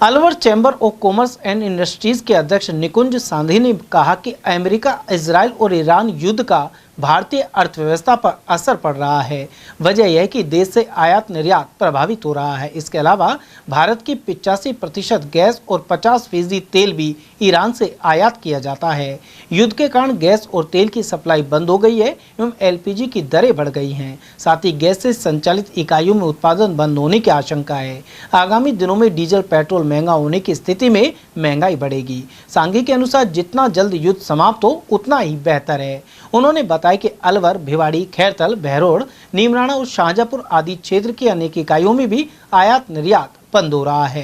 Alwar chamber of commerce and industries के अध्यक्ष निकुंज सांधी ने कहा कि अमेरिका, इजराइल और ईरान युद्ध का भारतीय अर्थव्यवस्था पर असर पड़ रहा है। वजह यह है कि देश से आयात निर्यात प्रभावित हो रहा है। इसके अलावा भारत की 85% गैस और 50% तेल भी ईरान से आयात किया जाता है। युद्ध के कारण गैस और तेल की सप्लाई बंद हो गई है एवं LPG की दरें बढ़ गई हैं। साथ ही गैस से संचालित इकाइयों में उत्पादन बंद होने की आशंका है। आगामी दिनों में डीजल, पेट्रोल महंगा होने की स्थिति में महंगाई बढ़ेगी। सांघी के अनुसार जितना जल्द युद्ध समाप्त हो उतना ही बेहतर है। उन्होंने बताया कि अलवर, भिवाड़ी, खैरतल, बहरोड़, नीमराणा और शाहजहाँपुर आदि क्षेत्र की अनेक इकाइयों में भी आयात निर्यात बंद हो रहा है।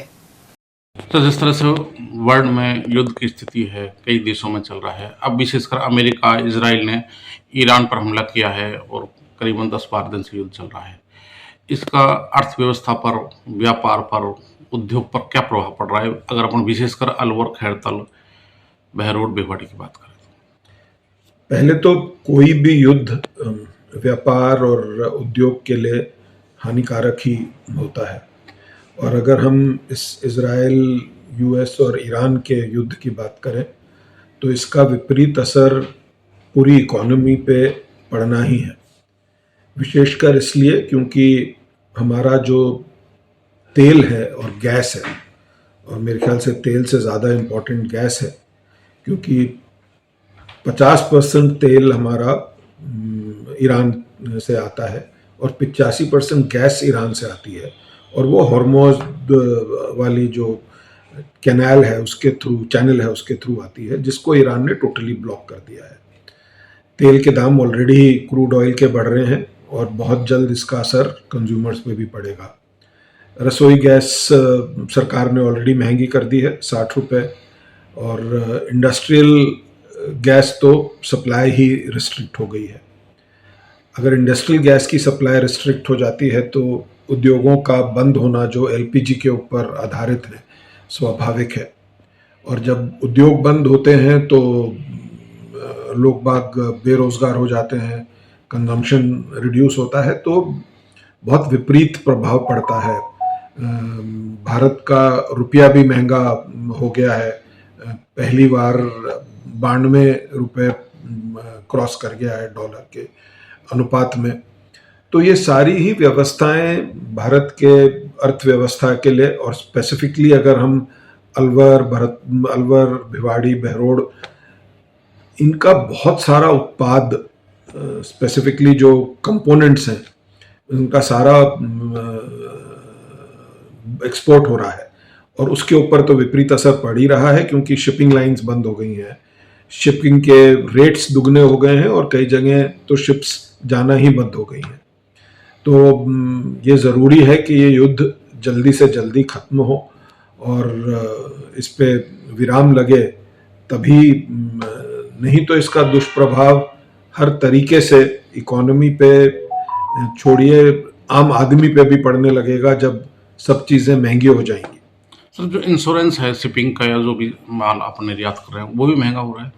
तो जिस तरह से वर्ल्ड में युद्ध की स्थिति है, कई देशों में चल रहा है, अब विशेषकर अमेरिका, इजराइल ने ईरान पर हमला किया है और करीबन 10-12 दिन से युद्ध चल रहा है। इसका अर्थव्यवस्था पर, व्यापार पर, उद्योग पर क्या प्रभाव पड़ रहा है? अगर अपन विशेषकर अलवर, खैरतल, बहरोड़, भिवाड़ी की बात करें। पहले तो कोई भी युद्ध व्यापार और उद्योग के लिए हानिकारक ही होता है। और अगर हम इस इज़राइल, यूएस और ईरान के युद्ध की बात करें तो इसका विपरीत असर पूरी इकोनॉमी पे पड़ना ही है, विशेषकर इसलिए क्योंकि हमारा जो तेल है और गैस है, और मेरे ख्याल से तेल से ज़्यादा इम्पोर्टेंट गैस है, क्योंकि 50% तेल हमारा ईरान से आता है और 85% गैस ईरान से आती है, और वो हॉर्मोज वाली जो कैनाल है उसके थ्रू, चैनल है उसके थ्रू आती है, जिसको ईरान ने टोटली ब्लॉक कर दिया है। तेल के दाम ऑलरेडी क्रूड ऑयल के बढ़ रहे हैं और बहुत जल्द इसका असर कंज्यूमर्स पे भी पड़ेगा। रसोई गैस सरकार ने ऑलरेडी महंगी कर दी है, 60 रुपये, और इंडस्ट्रियल गैस तो सप्लाई ही रिस्ट्रिक्ट हो गई है। अगर इंडस्ट्रियल गैस की सप्लाई रिस्ट्रिक्ट हो जाती है तो उद्योगों का बंद होना जो एलपीजी के ऊपर आधारित है स्वाभाविक है, और जब उद्योग बंद होते हैं तो लोग बाग बेरोज़गार हो जाते हैं, कंजम्पशन रिड्यूस होता है, तो बहुत विपरीत प्रभाव पड़ता है। भारत का रुपया भी महंगा हो गया है, पहली बार 92 रुपये क्रॉस कर गया है डॉलर के अनुपात में। तो ये सारी ही व्यवस्थाएं भारत के अर्थव्यवस्था के लिए, और स्पेसिफिकली अगर हम अलवर, भिवाड़ी, बहरोड़, इनका बहुत सारा उत्पाद, स्पेसिफिकली जो कंपोनेंट्स हैं उनका सारा एक्सपोर्ट हो रहा है, और उसके ऊपर तो विपरीत असर पड़ ही रहा है, क्योंकि शिपिंग लाइंस बंद हो गई हैं, शिपिंग के रेट्स दुगने हो गए हैं, और कई जगह तो शिप्स जाना ही बंद हो गई हैं। तो ये ज़रूरी है कि ये युद्ध जल्दी से जल्दी ख़त्म हो और इस पे विराम लगे, तभी, नहीं तो इसका दुष्प्रभाव हर तरीके से इकोनॉमी पे, छोड़िए आम आदमी पे भी पड़ने लगेगा जब सब चीज़ें महंगी हो जाएंगी। सर, जो इंश्योरेंस है शिपिंग का, या जो भी माल आप निर्यात कर रहे हैं वो भी महंगा हो रहा है।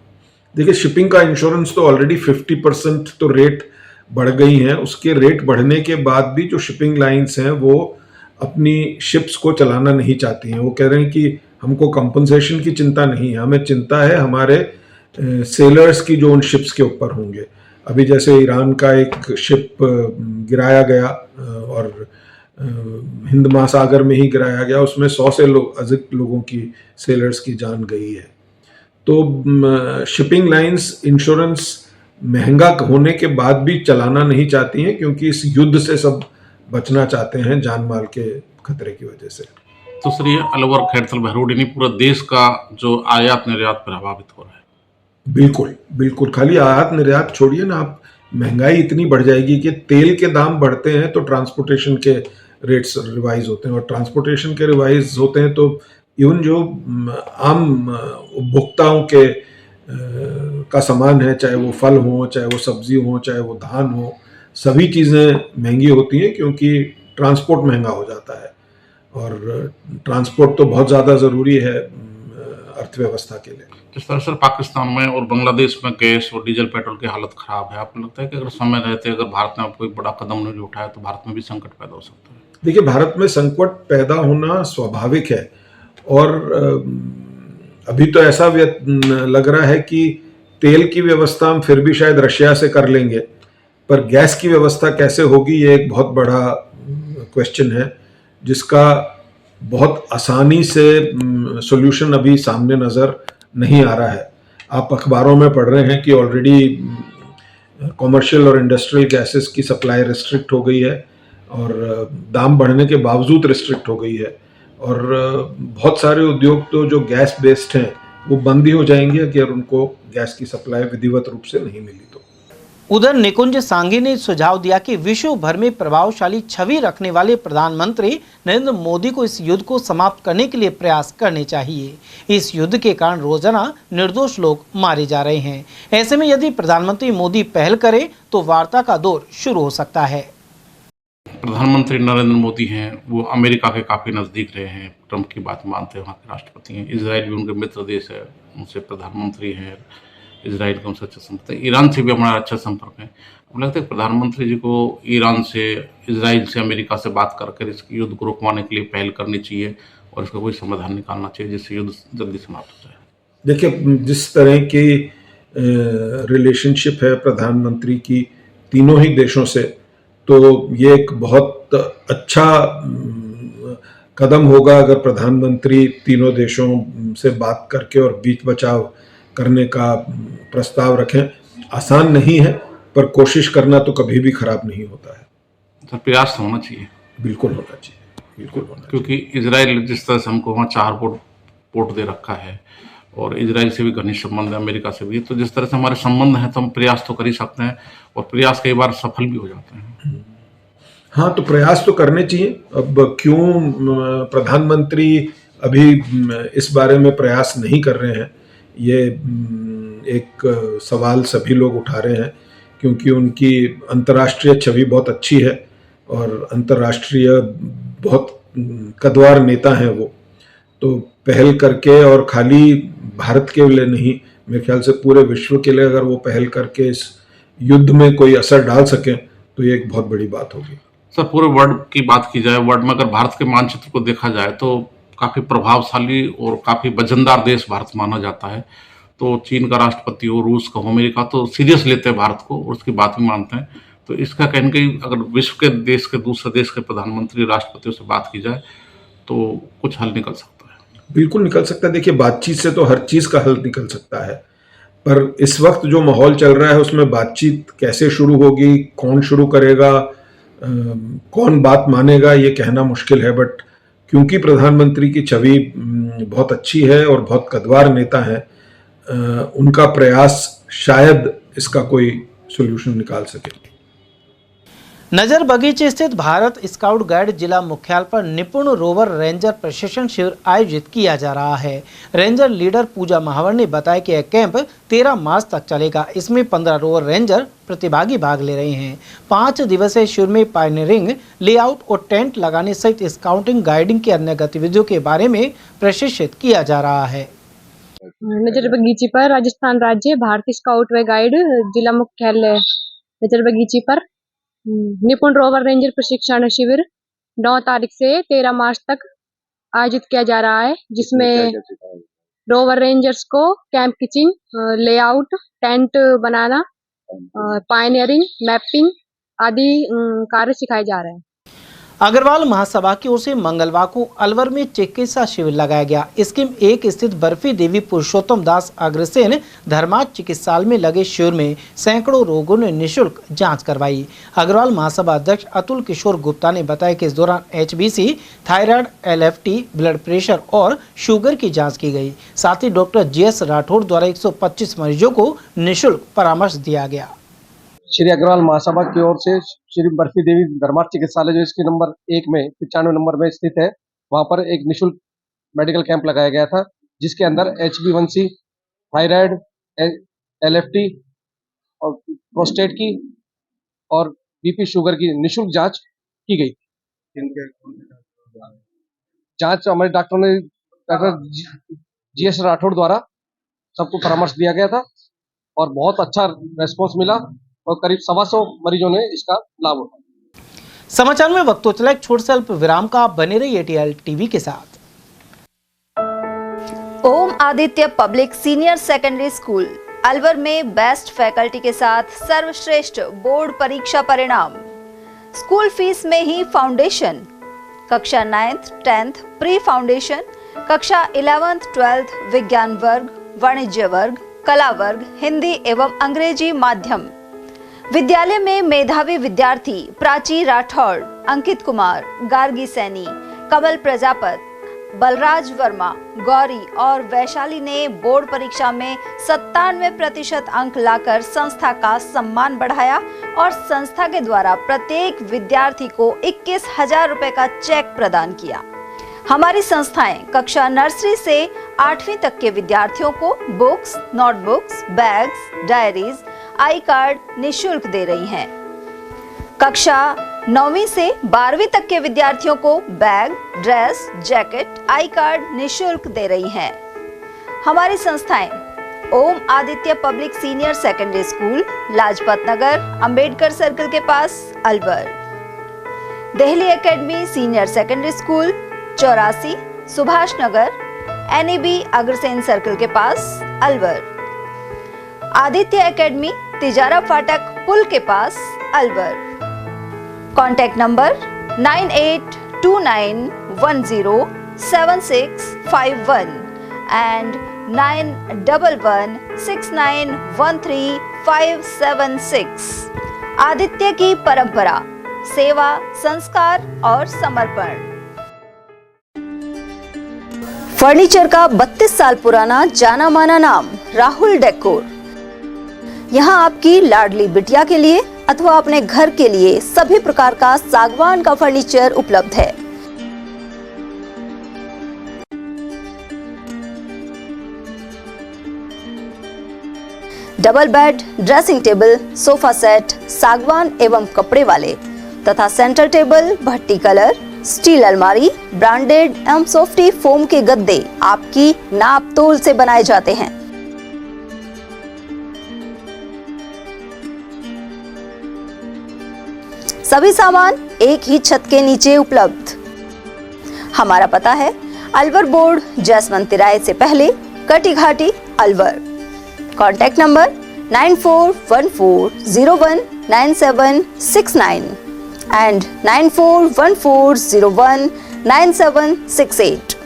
देखिए, शिपिंग का इंश्योरेंस तो ऑलरेडी 50% तो रेट बढ़ गई हैं। उसके रेट बढ़ने के बाद भी जो शिपिंग लाइंस हैं वो अपनी शिप्स को चलाना नहीं चाहती हैं। वो कह रहे हैं कि हमको कंपनसेशन की चिंता नहीं है, हमें चिंता है हमारे सेलर्स की जो उन शिप्स के ऊपर होंगे। अभी जैसे ईरान का एक शिप गिराया गया और हिंद महासागर में ही गिराया गया, उसमें 100 से अधिक लोगों की, सेलर्स की जान गई है। तो शिपिंग लाइंस इंश्योरेंस महंगा होने के बाद भी चलाना नहीं चाहती हैं, क्योंकि इस युद्ध से सब बचना चाहते हैं जान माल के खतरे की वजह से। तो सर, ये अलवर, खैरथल, बहरोड, यानी पूरा देश का जो आयात निर्यात प्रभावित हो रहा है। बिल्कुल बिल्कुल, खाली आयात निर्यात छोड़िए ना, आप महंगाई इतनी बढ़ जाएगी कि तेल के दाम बढ़ते हैं तो ट्रांसपोर्टेशन के रेट्स रिवाइज होते हैं, और ट्रांसपोर्टेशन के रिवाइज होते हैं तो इवन जो आम उपभोक्ताओं के का सामान है, चाहे वो फल हो, चाहे वो सब्जी हो, चाहे वो धान हो, सभी चीज़ें महंगी होती हैं, क्योंकि ट्रांसपोर्ट महंगा हो जाता है, और ट्रांसपोर्ट तो बहुत ज़्यादा ज़रूरी है अर्थव्यवस्था के लिए। जिस तरह से पाकिस्तान में और बांग्लादेश में गैस और डीजल, पेट्रोल की हालत ख़राब है, आपको लगता है कि अगर समय रहते अगर भारत ने कोई बड़ा कदम नहीं उठाया तो भारत में भी संकट पैदा हो सकता है? देखिए, भारत में संकट पैदा होना स्वाभाविक है, और अभी तो ऐसा लग रहा है कि तेल की व्यवस्था हम फिर भी शायद रशिया से कर लेंगे, पर गैस की व्यवस्था कैसे होगी ये एक बहुत बड़ा क्वेश्चन है, जिसका बहुत आसानी से सॉल्यूशन अभी सामने नज़र नहीं आ रहा है। आप अखबारों में पढ़ रहे हैं कि ऑलरेडी कॉमर्शियल और इंडस्ट्रियल गैसेस की सप्लाई रिस्ट्रिक्ट हो गई है, और दाम बढ़ने के बावजूद रिस्ट्रिक्ट हो गई है, और बहुत सारे उद्योग तो जो गैस बेस्ड हैं वो बंद ही हो जाएंगे अगर उनको गैस की सप्लाई विधिवत रूप से नहीं मिली तो। उधर निकुंज सांघी ने सुझाव दिया कि विश्व भर में प्रभावशाली छवि रखने वाले प्रधानमंत्री नरेंद्र मोदी को इस युद्ध को समाप्त करने के लिए प्रयास करने चाहिए। इस युद्ध के कारण रोजाना निर्दोष लोग मारे जा रहे हैं। ऐसे में यदि प्रधानमंत्री मोदी पहल करे तो वार्ता का दौर शुरू हो सकता है। प्रधानमंत्री नरेंद्र मोदी हैं, वो अमेरिका के काफ़ी नज़दीक रहे हैं, ट्रंप की बात मानते हैं, वहाँ के राष्ट्रपति हैं। इजराइल भी उनके मित्र देश है, उनसे प्रधानमंत्री हैं, इजराइल का उनसे अच्छा संपर्क है। ईरान से भी हमारा अच्छा संपर्क है। मुझे लगता है प्रधानमंत्री जी को ईरान से, इजराइल से, अमेरिका से बात कर इस युद्ध को रुकवाने के लिए पहल करनी चाहिए और इसका कोई समाधान निकालना चाहिए जिससे युद्ध जल्दी समाप्त हो जाए। देखिए, जिस तरह की रिलेशनशिप है प्रधानमंत्री की तीनों ही देशों से, तो ये एक बहुत अच्छा कदम होगा अगर प्रधानमंत्री तीनों देशों से बात करके और बीच बचाव करने का प्रस्ताव रखें। आसान नहीं है, पर कोशिश करना तो कभी भी खराब नहीं होता है। तो प्रयास होना चाहिए, बिल्कुल होना चाहिए, बिल्कुल होना चाहिए। क्योंकि इजराइल जिस तरह से हमको वहाँ 4 पोर्ट दे रखा है और इजराइल से भी घनिष्ठ संबंध है, अमेरिका से भी, तो जिस तरह से हमारे संबंध हैं तो हम प्रयास तो कर ही सकते हैं और प्रयास कई बार सफल भी हो जाते हैं। हाँ, तो प्रयास तो करने चाहिए। अब क्यों प्रधानमंत्री अभी इस बारे में प्रयास नहीं कर रहे हैं, ये एक सवाल सभी लोग उठा रहे हैं, क्योंकि उनकी अंतर्राष्ट्रीय छवि बहुत अच्छी है और अंतर्राष्ट्रीय बहुत कद्दावर नेता हैं वो। तो पहल करके, और खाली भारत के लिए नहीं, मेरे ख्याल से पूरे विश्व के लिए अगर वो पहल करके इस युद्ध में कोई असर डाल सकें तो ये एक बहुत बड़ी बात होगी। सर, पूरे वर्ल्ड की बात की जाए, वर्ल्ड में अगर भारत के मानचित्र को देखा जाए तो काफ़ी प्रभावशाली और काफ़ी वजनदार देश भारत माना जाता है। तो चीन का राष्ट्रपति हो, रूस का हो, अमेरिका तो सीरियस लेते हैं भारत को और उसकी बात भी मानते हैं। तो इसका कहीं कहीं अगर विश्व के देश के, दूसरे देश के प्रधानमंत्री, राष्ट्रपतियों से बात की जाए तो कुछ हल निकल सकता है। बिल्कुल निकल सकता है। देखिए, बातचीत से तो हर चीज़ का हल निकल सकता है, पर इस वक्त जो माहौल चल रहा है उसमें बातचीत कैसे शुरू होगी, कौन शुरू करेगा, कौन बात मानेगा, ये कहना मुश्किल है। बट क्योंकि प्रधानमंत्री की छवि बहुत अच्छी है और बहुत कद्दावर नेता है, उनका प्रयास शायद इसका कोई सॉल्यूशन निकाल सके। नजर बगीचे स्थित भारत स्काउट गाइड जिला मुख्यालय पर निपुण रोवर रेंजर प्रशिक्षण शिविर आयोजित किया जा रहा है। रेंजर लीडर पूजा महावर ने बताया कि यह कैंप 13 मार्च तक चलेगा। इसमें 15 रोवर रेंजर प्रतिभागी भाग ले रहे हैं। 5 दिवसीय शिविर में पायनियरिंग, लेआउट और टेंट लगाने सहित स्काउटिंग, गाइडिंग की अन्य गतिविधियों के बारे में प्रशिक्षित किया जा रहा है। नजर बगीचे पर राजस्थान राज्य भारतीय स्काउट व गाइड जिला मुख्यालय नजर बगीचे पर निपुण रोवर रेंजर प्रशिक्षण शिविर 9 तारीख से 13 मार्च तक आयोजित किया जा रहा है, जिसमें रोवर रेंजर्स को कैंप किचिंग, लेआउट, टेंट बनाना, पायनियरिंग, मैपिंग आदि कार्य सिखाए जा रहे हैं। अग्रवाल महासभा की ओर से मंगलवार को अलवर में चिकित्सा शिविर लगाया गया। स्कीम 1 स्थित बर्फी देवी पुरुषोत्तम दास अग्रसेन धर्मार्थ चिकित्सालय में लगे शिविर में सैकड़ों रोगों ने निःशुल्क जांच करवाई। अग्रवाल महासभा अध्यक्ष अतुल किशोर गुप्ता ने बताया कि इस दौरान HBC, thyroid, LFT, blood pressure और शुगर की जाँच की गई। साथ ही डॉक्टर GS राठौड़ द्वारा 125 मरीजों को निःशुल्क परामर्श दिया गया। श्री अग्रवाल महासभा की ओर से श्री बर्फी देवी धर्मार्थ चिकित्सालय, जो इसके नंबर 1 में 95 नंबर में स्थित है, वहां पर एक निःशुल्क मेडिकल कैंप लगाया गया था, जिसके अंदर HbA1c, थायराइड, LFT और प्रोस्टेट की और BP शुगर की निःशुल्क जांच की गई। जांच हमारे डॉक्टर GS राठौड़ द्वारा सबको परामर्श दिया गया था और बहुत अच्छा रेस्पॉन्स मिला और करीब 125 मरीजों ने इसका लाभ उठाया। समाचार में वक्त तो चला एक छोटे से अल्प विराम का। बने रहिए ATL TV के साथ। Om Aditya public senior secondary school Alwar में बेस्ट फैकल्टी के साथ सर्वश्रेष्ठ बोर्ड परीक्षा परिणाम। स्कूल फीस में ही फाउंडेशन, कक्षा 9th, 10th प्री फाउंडेशन, कक्षा 11th, 12th विज्ञान वर्ग, वाणिज्य वर्ग, कला वर्ग, हिंदी एवं अंग्रेजी माध्यम। विद्यालय में मेधावी विद्यार्थी प्राची राठौड़, अंकित कुमार, गार्गी सैनी, कमल प्रजापत, बलराज वर्मा, गौरी और वैशाली ने बोर्ड परीक्षा में 97% अंक लाकर संस्था का सम्मान बढ़ाया और संस्था के द्वारा प्रत्येक विद्यार्थी को 21,000 रुपए का चेक प्रदान किया। हमारी संस्थाएं कक्षा नर्सरी से 8वीं तक के विद्यार्थियों को बुक्स, नोटबुक्स, बैग्स, डायरीज, आई कार्ड निःशुल्क दे रही हैं। कक्षा 9वीं से 12वीं तक के विद्यार्थियों को bag, dress, jacket, I card निःशुल्क दे रही हैं। हमारी संस्थाएं Om Aditya public senior secondary school, Lajpat Nagar, Ambedkar circle के पास, Alwar. Delhi academy senior secondary school, 84, Subhash Nagar, NAB Agrasen circle के पास, अलवर। आदित्य एकेडमी, तिजारा फाटक पुल के पास, Alwar. Contact number 9829107651 and 9116913576। Aditya की परंपरा, सेवा, संस्कार और समर्पण। फर्नीचर का 32 साल पुराना जाना माना नाम राहुल डेकोर। यहाँ आपकी लाडली बिटिया के लिए अथवा अपने घर के लिए सभी प्रकार का सागवान का फर्नीचर उपलब्ध है। Double bed, dressing table, sofa set, सागवान एवं कपड़े वाले तथा सेंटर टेबल, भट्टी कलर, स्टील अलमारी, ब्रांडेड एवं सॉफ्टी फोम के गद्दे आपकी नाप तोल से बनाए जाते हैं। सभी सामान एक ही छत के नीचे उपलब्ध। हमारा पता है अलवर बोर्ड, जसवंत तिराहे से पहले, Kati Ghati, Alwar. Contact number 9414019769 and 9414019768।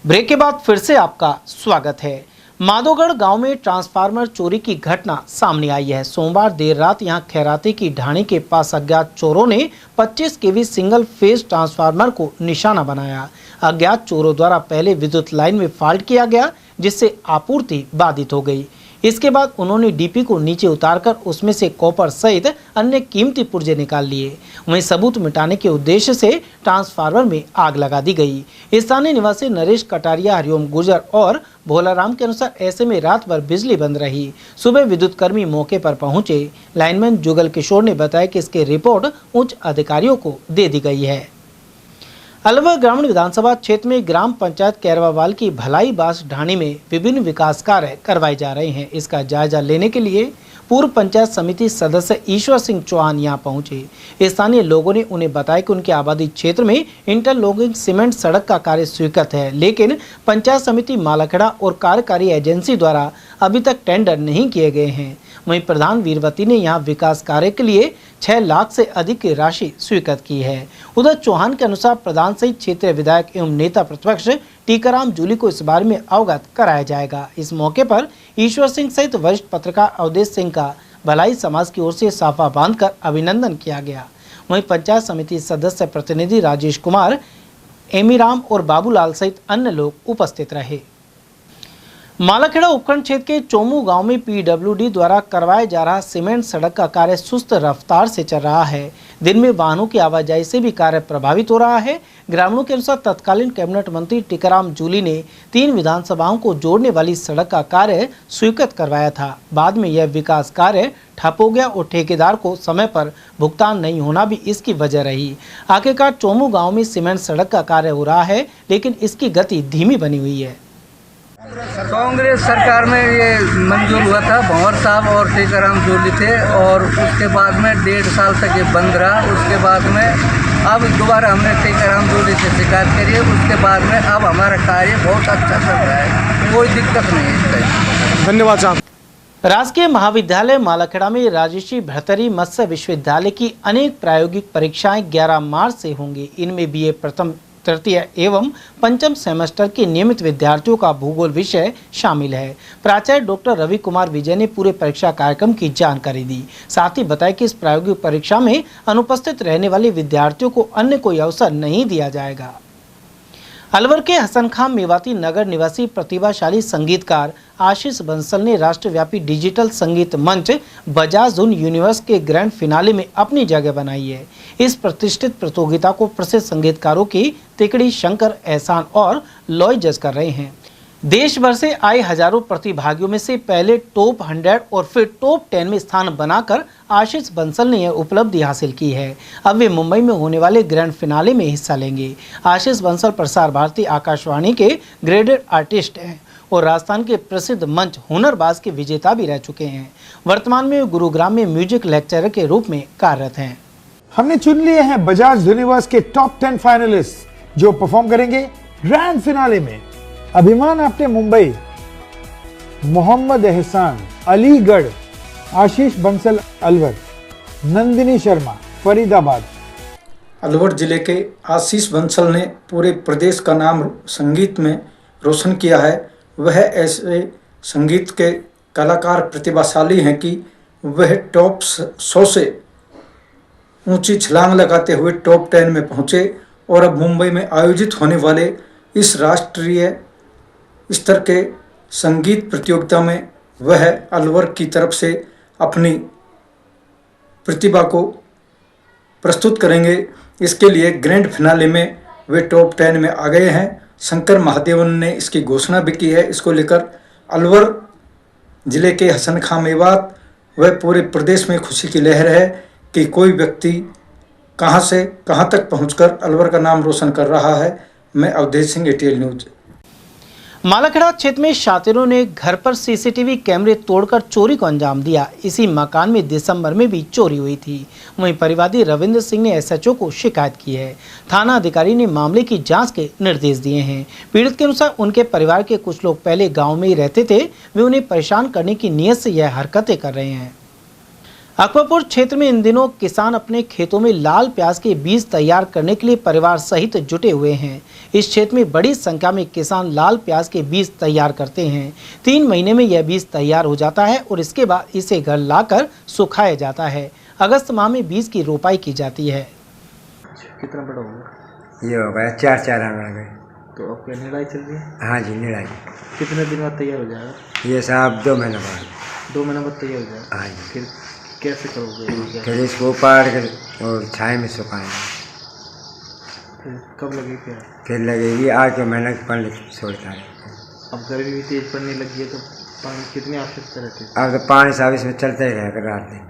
Break के बाद फिर से आपका स्वागत है। माधोगढ़ गांव में ट्रांसफार्मर चोरी की घटना सामने आई है। सोमवार देर रात यहां खैराती की ढाणी के पास अज्ञात चोरों ने 25 kV सिंगल फेज ट्रांसफार्मर को निशाना बनाया। अज्ञात चोरों द्वारा पहले विद्युत लाइन में फॉल्ट किया गया, जिससे आपूर्ति बाधित हो गई। इसके बाद उन्होंने डीपी को नीचे उतारकर उसमें से कॉपर सहित अन्य कीमती पुर्जे निकाल लिए। वहीं सबूत मिटाने के उद्देश्य से ट्रांसफार्मर में आग लगा दी गई। स्थानीय निवासी नरेश कटारिया, हरिओम गुर्जर और भोलाराम के अनुसार ऐसे में रात भर बिजली बंद रही। सुबह विद्युत कर्मी मौके पर पहुंचे। लाइनमैन जुगल किशोर ने बताया कि इसकी रिपोर्ट उच्च अधिकारियों को दे दी गई है। अलवर ग्रामीण विधानसभा क्षेत्र में ग्राम पंचायत कैरवावाल की भलाई बास ढाणी में विभिन्न विकास कार्य करवाए जा रहे हैं। इसका जायजा लेने के लिए पूर्व पंचायत समिति सदस्य ईश्वर सिंह चौहान यहां पहुंचे। स्थानीय लोगों ने उन्हें बताया कि उनके आबादी क्षेत्र में इंटरलॉकिंग सीमेंट सड़क का कार्य स्वीकृत है, लेकिन पंचायत समिति मालाखेड़ा और कार्यकारी एजेंसी द्वारा अभी तक टेंडर नहीं किए गए हैं। वहीं प्रधान वीरवती ने यहां विकास कार्य के लिए 6 लाख से अधिक की राशि स्वीकृत की है। उधर चौहान के अनुसार प्रधान सहित क्षेत्रीय विधायक एवं नेता प्रतिपक्ष टीकाराम जूली को इस बारे में अवगत कराया जाएगा। इस मौके पर ईश्वर सिंह सहित वरिष्ठ पत्रकार अवधेश सिंह का भलाई समाज की ओर से साफा बांधकर अभिनंदन किया गया। वहीं पंचायत समिति सदस्य प्रतिनिधि राजेश कुमार, एमीराम और बाबूलाल सहित अन्य लोग उपस्थित रहे। मालाखेड़ा उपखंड क्षेत्र के चोमू गांव में पीडब्ल्यूडी द्वारा करवाया जा रहा सीमेंट सड़क का कार्य सुस्त रफ्तार से चल रहा है। दिन में वाहनों की आवाजाही से भी कार्य प्रभावित हो रहा है। ग्रामीणों के अनुसार तत्कालीन कैबिनेट मंत्री टीकाराम जूली ने 3 विधानसभाओं को जोड़ने वाली सड़क का कार्य स्वीकृत करवाया था। बाद में यह विकास कार्य ठप हो गया और ठेकेदार को समय पर भुगतान नहीं होना भी इसकी वजह रही। आखिरकार चोमू गाँव में सीमेंट सड़क का कार्य हो रहा है, लेकिन इसकी गति धीमी बनी हुई है। कांग्रेस सरकार में ये मंजूर हुआ था, भंवर साहब और टीकाराम जूली थे, और उसके बाद में 1.5 साल तक ये बंद रहा। उसके बाद में अब दोबारा हमने टीकाराम जूली से शिकायत करी है। उसके बाद में अब हमारा कार्य बहुत अच्छा चल रहा है, कोई दिक्कत नहीं है इसका। धन्यवाद साहब। राजकीय महाविद्यालय मालाखेड़ा में राजर्षि भर्तृहरि मत्स्य विश्वविद्यालय की अनेक प्रायोगिक परीक्षाएं 11 मार्च से होंगी। इनमें BA प्रथम, तृतीय एवं पंचम सेमेस्टर के नियमित विद्यार्थियों का भूगोल विषय शामिल है। प्राचार्य डॉक्टर रवि कुमार विजय ने पूरे परीक्षा कार्यक्रम की जानकारी दी। साथ ही बताया कि इस प्रायोगिक परीक्षा में अनुपस्थित रहने वाले विद्यार्थियों को अन्य कोई अवसर नहीं दिया जाएगा। अलवर के हसन खां मेवाती नगर निवासी प्रतिभाशाली संगीतकार आशीष बंसल ने राष्ट्रव्यापी डिजिटल संगीत मंच बजाज उन यूनिवर्स के ग्रैंड फिनाले में अपनी जगह बनाई है। इस प्रतिष्ठित प्रतियोगिता को प्रसिद्ध संगीतकारों की तिकड़ी, शंकर, एहसान और लॉय जज कर रहे हैं। देश भर से आए हजारों प्रतिभागियों में से पहले टॉप 100 और फिर टॉप 10 में स्थान बनाकर आशीष बंसल ने यह उपलब्धि हासिल की है। अब वे मुंबई में होने वाले ग्रैंड फिनाले में हिस्सा लेंगे। आशीष बंसल प्रसार भारती आकाशवाणी के ग्रेडेड आर्टिस्ट हैं और राजस्थान के प्रसिद्ध मंच हुनरबाज के विजेता भी रह चुके हैं। वर्तमान में वे गुरुग्राम में म्यूजिक लेक्चरर के रूप में कार्यरत हैं। हमने चुन लिए हैं बजाज यूनिवर्स के टॉप 10 फाइनलिस्ट जो परफॉर्म करेंगे ग्रैंड फिनाले में। अभिमान आपटे मुंबई, मोहम्मद एहसान अलीगढ़, आशीष बंसल अलवर, नंदिनी शर्मा फरीदाबाद। अलवर जिले के आशीष बंसल ने पूरे प्रदेश का नाम संगीत में रोशन किया है। वह ऐसे संगीत के कलाकार प्रतिभाशाली हैं कि वह टॉप 100 से ऊंची छलांग लगाते हुए टॉप 10 में पहुंचे और अब मुंबई में आयोजित होने वाले इस राष्ट्रीय स्तर के संगीत प्रतियोगिता में वह अलवर की तरफ से अपनी प्रतिभा को प्रस्तुत करेंगे। इसके लिए ग्रैंड फिनाले में वे टॉप 10 में आ गए हैं। शंकर महादेवन ने इसकी घोषणा भी की है। इसको लेकर अलवर जिले के हसन खां मेवात व पूरे प्रदेश में खुशी की लहर है कि कोई व्यक्ति कहां से कहां तक पहुंचकर अलवर का नाम रोशन कर रहा है। मैं अवधेश सिंह, ATL न्यूज। मालाखेड़ा क्षेत्र में शातिरों ने घर पर सीसीटीवी कैमरे तोड़कर चोरी को अंजाम दिया। इसी मकान में दिसंबर में भी चोरी हुई थी। वहीं परिवादी रविंद्र सिंह ने SHO को शिकायत की है। थाना अधिकारी ने मामले की जांच के निर्देश दिए हैं। पीड़ित के अनुसार उनके परिवार के कुछ लोग पहले गांव में ही रहते थे। वे उन्हें परेशान करने की नीयत से यह हरकतें कर रहे हैं। अकबरपुर क्षेत्र में इन दिनों किसान अपने खेतों में लाल प्याज के बीज तैयार करने के लिए परिवार सहित जुटे हुए हैं। इस क्षेत्र में बड़ी संख्या में किसान लाल प्याज के बीज तैयार करते हैं। 3 महीने में यह बीज तैयार हो जाता है और इसके बाद इसे घर लाकर सुखाया जाता है। अगस्त माह में बीज की रोपाई की जाती है। कितना बड़ा होगा? ये हो गया 4 आंगन गए। तो अब क्या निराई चल रही है? हाँ जी, निराई। कितने दिन बाद तैयार हो जाएगा? ये साहब 2 महीने बाद। 2 महीने बाद तैयार हो जाएगा? हाँ जी। फिर कैसे करोगे? फिर इसको उपाड़ कर और छाए में सुखाएंगे। फिर कब लगेगी? फिर लगेगी 8 महीने पानी छोड़ता है। अब गर्मी भी तेज पड़ने लगी है तो पानी कितनी आवश्यकता रहती है? अब तो पानी साहब इसमें चलते ही रहेगा रात दिन।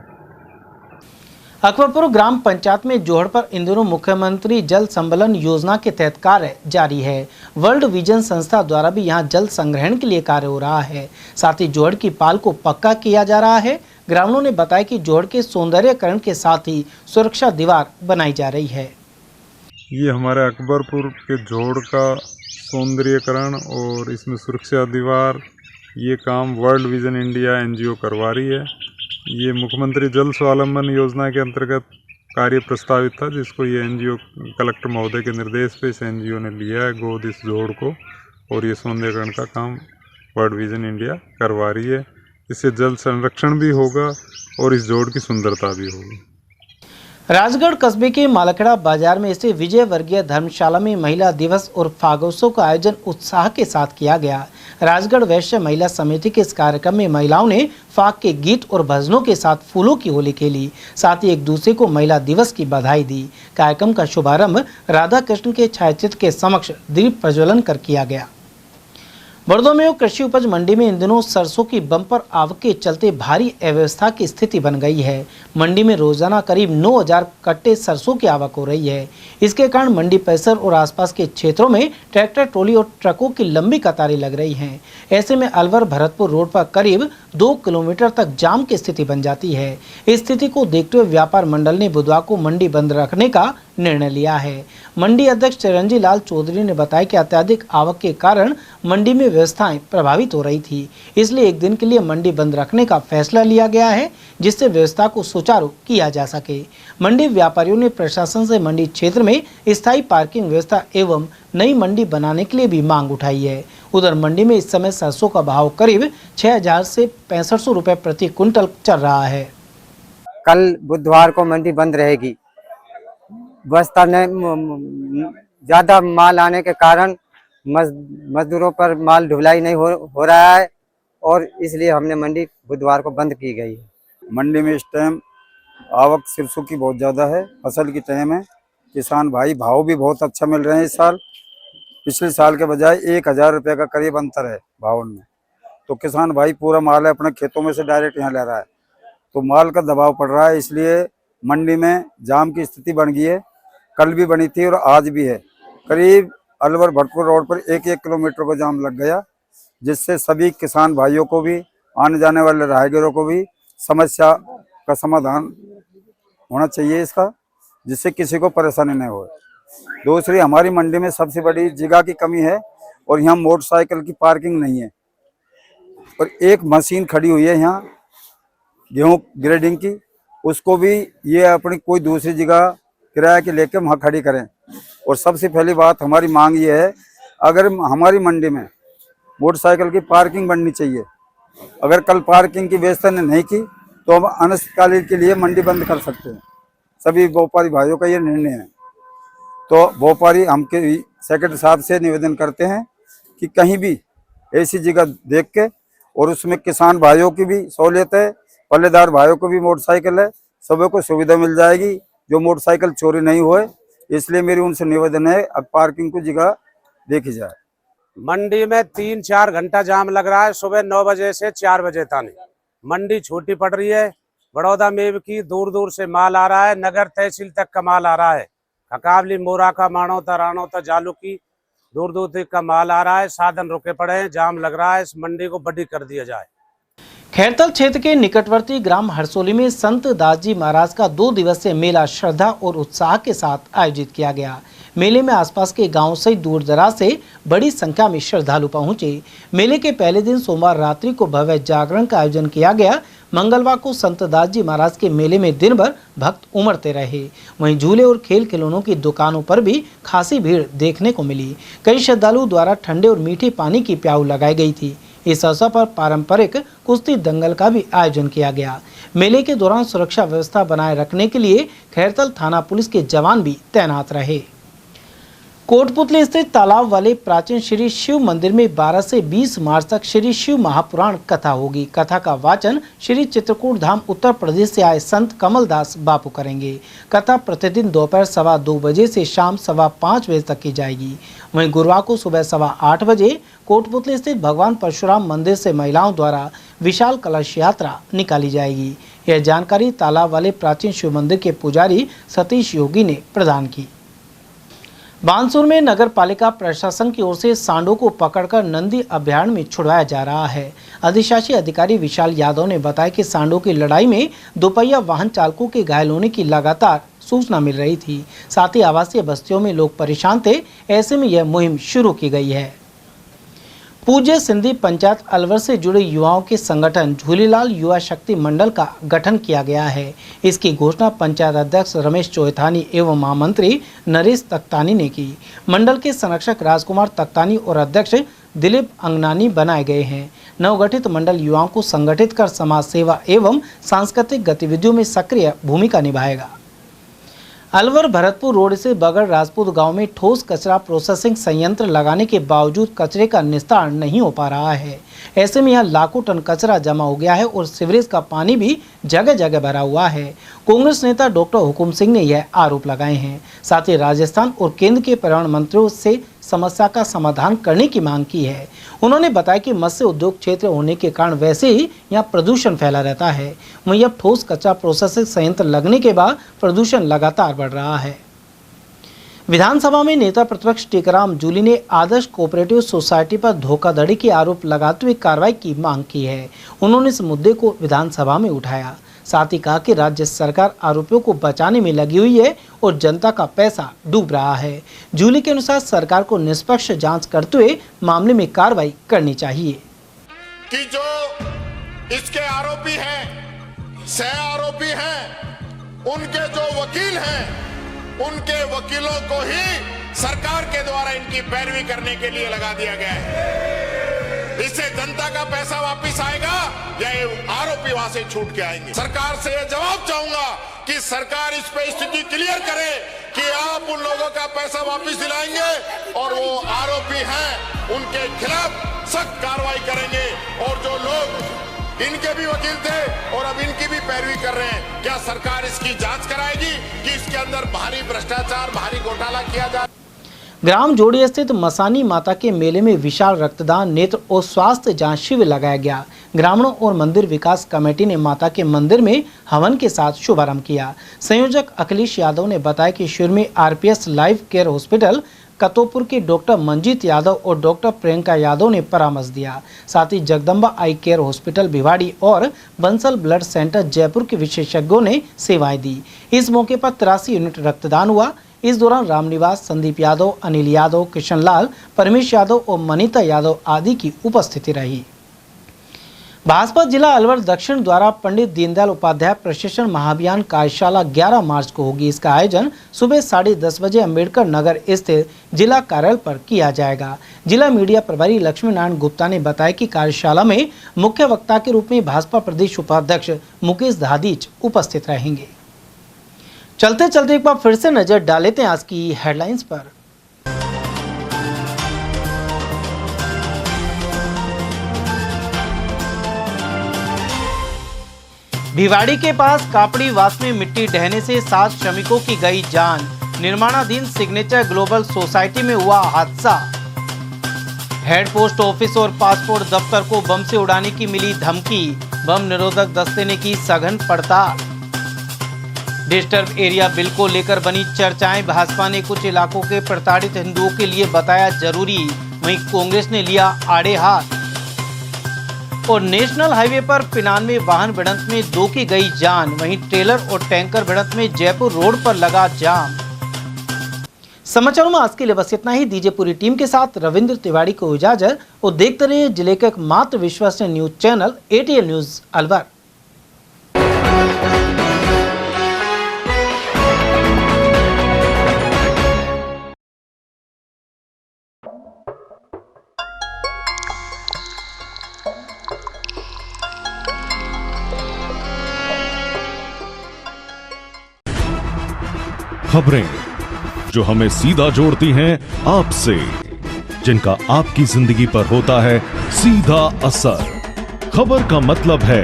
अकबरपुर ग्राम पंचायत में जोहड़ पर इन दिनों मुख्यमंत्री जल संबलन योजना के तहत कार्य जारी है। वर्ल्ड विजन संस्था द्वारा भी यहां जल संग्रहण के लिए कार्य हो रहा है। साथ ही जोहड़ की पाल को पक्का किया जा रहा है। ग्रामीणों ने बताया कि जोहड़ के सौंदर्यकरण के साथ ही सुरक्षा दीवार बनाई जा रही है। ये हमारे अकबरपुर के जोड़ का सौंदर्यकरण और इसमें सुरक्षा दीवार, ये काम वर्ल्ड विजन इंडिया NGO करवा रही है। ये मुख्यमंत्री जल स्वावलंबन योजना के अंतर्गत कार्य प्रस्तावित था, जिसको ये NGO कलेक्टर महोदय के निर्देश पे इस NGO ने लिया है गोद इस जोड़ को, और ये सौंदर्यकरण का काम वर्ल्ड विजन इंडिया करवा रही है। इससे जल संरक्षण भी होगा और इस जोड़ की सुंदरता भी होगी। राजगढ़ कस्बे के मालाखेड़ा बाजार में स्थित विजय वर्गीय धर्मशाला में महिला दिवस और फागोत्सव का आयोजन उत्साह के साथ किया गया। राजगढ़ वैश्य महिला समिति के इस कार्यक्रम में महिलाओं ने फाग के गीत और भजनों के साथ फूलों की होली खेली। साथ ही एक दूसरे को महिला दिवस की बधाई दी। कार्यक्रम का शुभारंभ राधा कृष्ण के छायाचित्र के समक्ष दीप प्रज्वलन कर किया गया। बड़ौदा में कृषि उपज मंडी में इन दिनों सरसों की बम्पर आवक के चलते भारी अव्यवस्था की स्थिति बन गई है। मंडी में रोजाना करीब 9000 कट्टे सरसों की आवक हो रही है। इसके कारण मंडी परिसर और आसपास के क्षेत्रों में ट्रैक्टर ट्रॉली और ट्रकों की लंबी कतारें लग रही हैं। ऐसे में अलवर भरतपुर रोड पर करीब 2 किलोमीटर तक जाम की स्थिति बन जाती है। इस स्थिति को देखते हुए व्यापार मंडल ने बुधवार को मंडी बंद रखने का निर्णय लिया है। मंडी अध्यक्ष चिरंजी लाल चौधरी ने बताया कि अत्यधिक आवक के कारण मंडी में व्यवस्थाएं प्रभावित हो रही थी, इसलिए एक दिन के लिए मंडी बंद रखने का फैसला लिया गया है, जिससे व्यवस्था को सुचारू किया जा सके। मंडी व्यापारियों ने प्रशासन से मंडी क्षेत्र में स्थायी पार्किंग व्यवस्था एवं नई मंडी बनाने के लिए भी मांग उठाई है। उधर मंडी में इस समय सरसों का भाव करीब 6000 से 6500 रुपए प्रति क्विंटल चल रहा है। कल बुधवार को मंडी बंद रहेगी। बस्ता में ज्यादा माल आने के कारण मजदूरों पर माल ढुलाई नहीं हो रहा है और इसलिए हमने मंडी बुधवार को बंद की गई है। मंडी में इस टाइम आवक सरसों की बहुत ज़्यादा है, फसल की टाइम है। किसान भाई भाव भी बहुत अच्छा मिल रहे हैं इस साल पिछले साल के बजाय 1000 रुपये का करीब अंतर है भाव में। तो किसान भाई पूरा माल है अपने खेतों में से डायरेक्ट यहाँ ले रहा है, तो माल का दबाव पड़ रहा है, इसलिए मंडी में जाम की स्थिति बन गई है। कल भी बनी थी और आज भी है। करीब अलवर भरतपुर रोड पर 1-1 किलोमीटर को जाम लग गया, जिससे सभी किसान भाइयों को भी, आने जाने वाले राहगीरों को भी समस्या का समाधान होना चाहिए इसका, जिससे किसी को परेशानी नहीं हो। दूसरी, हमारी मंडी में सबसे बड़ी जगह की कमी है और यहाँ मोटरसाइकिल की पार्किंग नहीं है और एक मशीन खड़ी हुई है यहाँ गेहूँ ग्रेडिंग की, उसको भी ये अपनी कोई दूसरी जगह किराया के लेके वहाँ खड़ी करें। और सबसे पहली बात हमारी मांग ये है, अगर हमारी मंडी में मोटरसाइकिल की पार्किंग बननी चाहिए। अगर कल पार्किंग की व्यवस्था नहीं की तो हम अनिश्चितकाल के लिए मंडी बंद कर सकते हैं। सभी व्यापारी भाइयों का ये निर्णय है। तो व्यापारी हमके सेक्रेटरी साहब से निवेदन करते हैं कि कहीं भी ऐसी जगह देख के, और उसमें किसान भाइयों की भी सहूलियत है, पल्लेदार भाइयों को भी मोटरसाइकिल है, सभी को सुविधा मिल जाएगी, जो मोटरसाइकिल चोरी नहीं होए। इसलिए मेरी उनसे निवेदन है, अब पार्किंग की जगह देखी जाए। मंडी में 3-4 घंटा जाम लग रहा है, सुबह 9 बजे से 4 बजे तक। मंडी छोटी पड़ रही है। बड़ौदा में की दूर दूर से माल आ रहा है, नगर तहसील तक का माल आ रहा है। खकावली, मोराका, मानवता, राणौता, जालू की दूर दूर तक का माल आ रहा है। साधन रुके पड़े हैं, जाम लग रहा है। इस मंडी को बड़ी कर दिया जाए। खैरतल क्षेत्र के निकटवर्ती ग्राम हरसोली में संत दासजी महाराज का 2 दिवसीय मेला श्रद्धा और उत्साह के साथ आयोजित किया गया। मेले में आसपास के गांव सहित दूर दराज से बड़ी संख्या में श्रद्धालु पहुंचे। मेले के पहले दिन सोमवार रात्रि को भव्य जागरण का आयोजन किया गया। मंगलवार को संत दासजी महाराज के मेले में दिन भर भक्त उमड़ते रहे। वहीं झूले और खेल खिलौनों की दुकानों पर भी खासी भीड़ देखने को मिली। कई श्रद्धालुओं द्वारा ठंडे और मीठे पानी की प्याऊ लगाई गई थी। इस अवसर पर पारंपरिक कुश्ती दंगल का भी आयोजन किया गया। मेले के दौरान सुरक्षा व्यवस्था बनाए रखने के लिए खैरतल थाना पुलिस के जवान भी तैनात रहे। कोटपुतली स्थित तालाब वाले प्राचीन श्री शिव मंदिर में 12 से 20 मार्च तक श्री शिव महापुराण कथा होगी। कथा का वाचन श्री चित्रकूट धाम उत्तर प्रदेश से आए संत कमलदास बापू करेंगे। कथा प्रतिदिन दोपहर 2:15 बजे से शाम 5:15 बजे तक की जाएगी। वहीं गुरुवार को सुबह 8:15 बजे कोटपुतली स्थित भगवान परशुराम मंदिर से महिलाओं द्वारा विशाल कलश यात्रा निकाली जाएगी। यह जानकारी तालाब वाले प्राचीन शिव मंदिर के पुजारी सतीश योगी ने प्रदान की। बानसूर में नगर पालिका प्रशासन की ओर से सांडों को पकड़कर नंदी अभयारण्य में छुड़वाया जा रहा है। अधिशासी अधिकारी विशाल यादव ने बताया कि सांडों की लड़ाई में दोपहिया वाहन चालकों के घायल होने की लगातार सूचना मिल रही थी। साथ ही आवासीय बस्तियों में लोग परेशान थे। ऐसे में यह मुहिम शुरू की गई है। पूज्य सिंधी पंचायत अलवर से जुड़े युवाओं के संगठन झूलेलाल युवा शक्ति मंडल का गठन किया गया है। इसकी घोषणा पंचायत अध्यक्ष रमेश चोइथानी एवं महामंत्री नरेश तख्तानी ने की। मंडल के संरक्षक राजकुमार तख्तानी और अध्यक्ष दिलीप अंगनानी बनाए गए हैं। नवगठित मंडल युवाओं को संगठित कर समाज सेवा एवं सांस्कृतिक गतिविधियों में सक्रिय भूमिका निभाएगा। अलवर भरतपुर रोड से बगड़ राजपूत गांव में ठोस कचरा प्रोसेसिंग संयंत्र लगाने के बावजूद कचरे का निस्तारण नहीं हो पा रहा है। ऐसे में यहाँ लाखों टन कचरा जमा हो गया है और सीवरेज का पानी भी जगह जगह भरा हुआ है। कांग्रेस नेता डॉक्टर हुकुम सिंह ने यह आरोप लगाए हैं। साथ ही राजस्थान और केंद्र के पर्यावरण मंत्रियों से समस्या का समाधान करने की मांग की है। उन्होंने बताया कि मत्स्य उद्योग क्षेत्र होने के कारण वैसे ही यहाँ प्रदूषण फैला रहता है। वहीं अब ठोस कचरा प्रोसेसिंग संयंत्र लगने के बाद प्रदूषण लगातार बढ़ रहा है। विधानसभा में नेता प्रतिपक्ष टीकाराम जूली ने आदर्श कोऑपरेटिव सोसाइटी पर धोखाधड़ी के आरोप लगाते हुए कार्रवाई की मांग की है। उन्होंने इस मुद्दे को विधानसभा में उठाया। साथ ही कहा कि राज्य सरकार आरोपियों को बचाने में लगी हुई है और जनता का पैसा डूब रहा है। जूली के अनुसार सरकार को निष्पक्ष जांच करते हुए मामले में कार्रवाई करनी चाहिए। कि जो इसके आरोपी हैं, सह आरोपी हैं, उनके जो वकील हैं, उनके वकीलों को ही सरकार के द्वारा इनकी पैरवी करने के लिए लगा दिया गया है। इससे जनता का पैसा वापस आएगा या ये आरोपी वहां से छूट के आएंगे? सरकार से ये जवाब चाहूंगा कि सरकार इस पे स्थिति क्लियर करे कि आप उन लोगों का पैसा वापस दिलाएंगे और वो आरोपी हैं उनके खिलाफ सख्त कार्रवाई करेंगे। और जो लोग इनके भी वकील थे और अब इनकी भी पैरवी कर रहे हैं, क्या सरकार इसकी जांच कराएगी कि इसके अंदर भारी भ्रष्टाचार, भारी घोटाला किया जाए? ग्राम जोड़ी स्थित मसानी माता के मेले में विशाल रक्तदान, नेत्र और स्वास्थ्य जांच शिविर लगाया गया। ग्रामीणों और मंदिर विकास कमेटी ने माता के मंदिर में हवन के साथ शुभारंभ किया। संयोजक अखिलेश यादव ने बताया कि शिविर में RPS life care hospital Katopur के डॉक्टर मंजीत यादव और डॉक्टर प्रियंका यादव ने परामर्श दिया। साथ ही जगदम्बा आई केयर हॉस्पिटल भिवाड़ी और बंसल ब्लड सेंटर जयपुर के विशेषज्ञों ने सेवाएं दी। इस मौके पर 83 यूनिट रक्तदान हुआ। इस दौरान रामनिवास, संदीप यादव, अनिल यादव, किशन लाल, परमेश यादव और मनीता यादव आदि की उपस्थिति रही। भाजपा जिला अलवर दक्षिण द्वारा पंडित दीनदयाल उपाध्याय प्रशिक्षण महाअभियान कार्यशाला 11 मार्च को होगी। इसका आयोजन सुबह 10:30 बजे अम्बेडकर नगर स्थित जिला कार्यालय पर किया जाएगा। जिला मीडिया प्रभारी लक्ष्मी नारायण गुप्ता ने बताया कि कार्यशाला में मुख्य वक्ता के रूप में भाजपा प्रदेश उपाध्यक्ष मुकेश धादीच उपस्थित रहेंगे। चलते चलते एक बार फिर से नजर डाल लेते हैं आज की हेडलाइंस पर। भिवाड़ी के पास कापड़ी वास में मिट्टी ढहने से 7 श्रमिकों की गई जान। निर्माणाधीन सिग्नेचर ग्लोबल सोसाइटी में हुआ हादसा। हेड पोस्ट ऑफिस और पासपोर्ट दफ्तर को बम से उड़ाने की मिली धमकी। बम निरोधक दस्ते ने की सघन पड़ताल। डिस्टर्ब एरिया बिल को लेकर बनी चर्चाएं। भाजपा ने कुछ इलाकों के प्रताड़ित हिंदुओं के लिए बताया जरूरी, वहीं कांग्रेस ने लिया आड़े हाथ। और नेशनल हाईवे पर 95 वाहन भिड़ंत में 2 की गई जान। वहीं ट्रेलर और टैंकर भिड़ंत में जयपुर रोड पर लगा जाम। समाचारों में आज के लिए बस इतना ही। दीजिए पूरी टीम के साथ रविंद्र तिवारी को इजाजत और देखते रहिए जिले का एकमात्र विश्वसनीय news channel ATL news Alwar. खबरें जो हमें सीधा जोड़ती हैं आपसे, जिनका आपकी जिंदगी पर होता है सीधा असर। खबर का मतलब है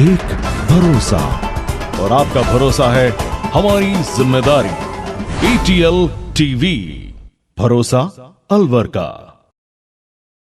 एक भरोसा, और आपका भरोसा है हमारी जिम्मेदारी। ATL TV, भरोसा अलवर का।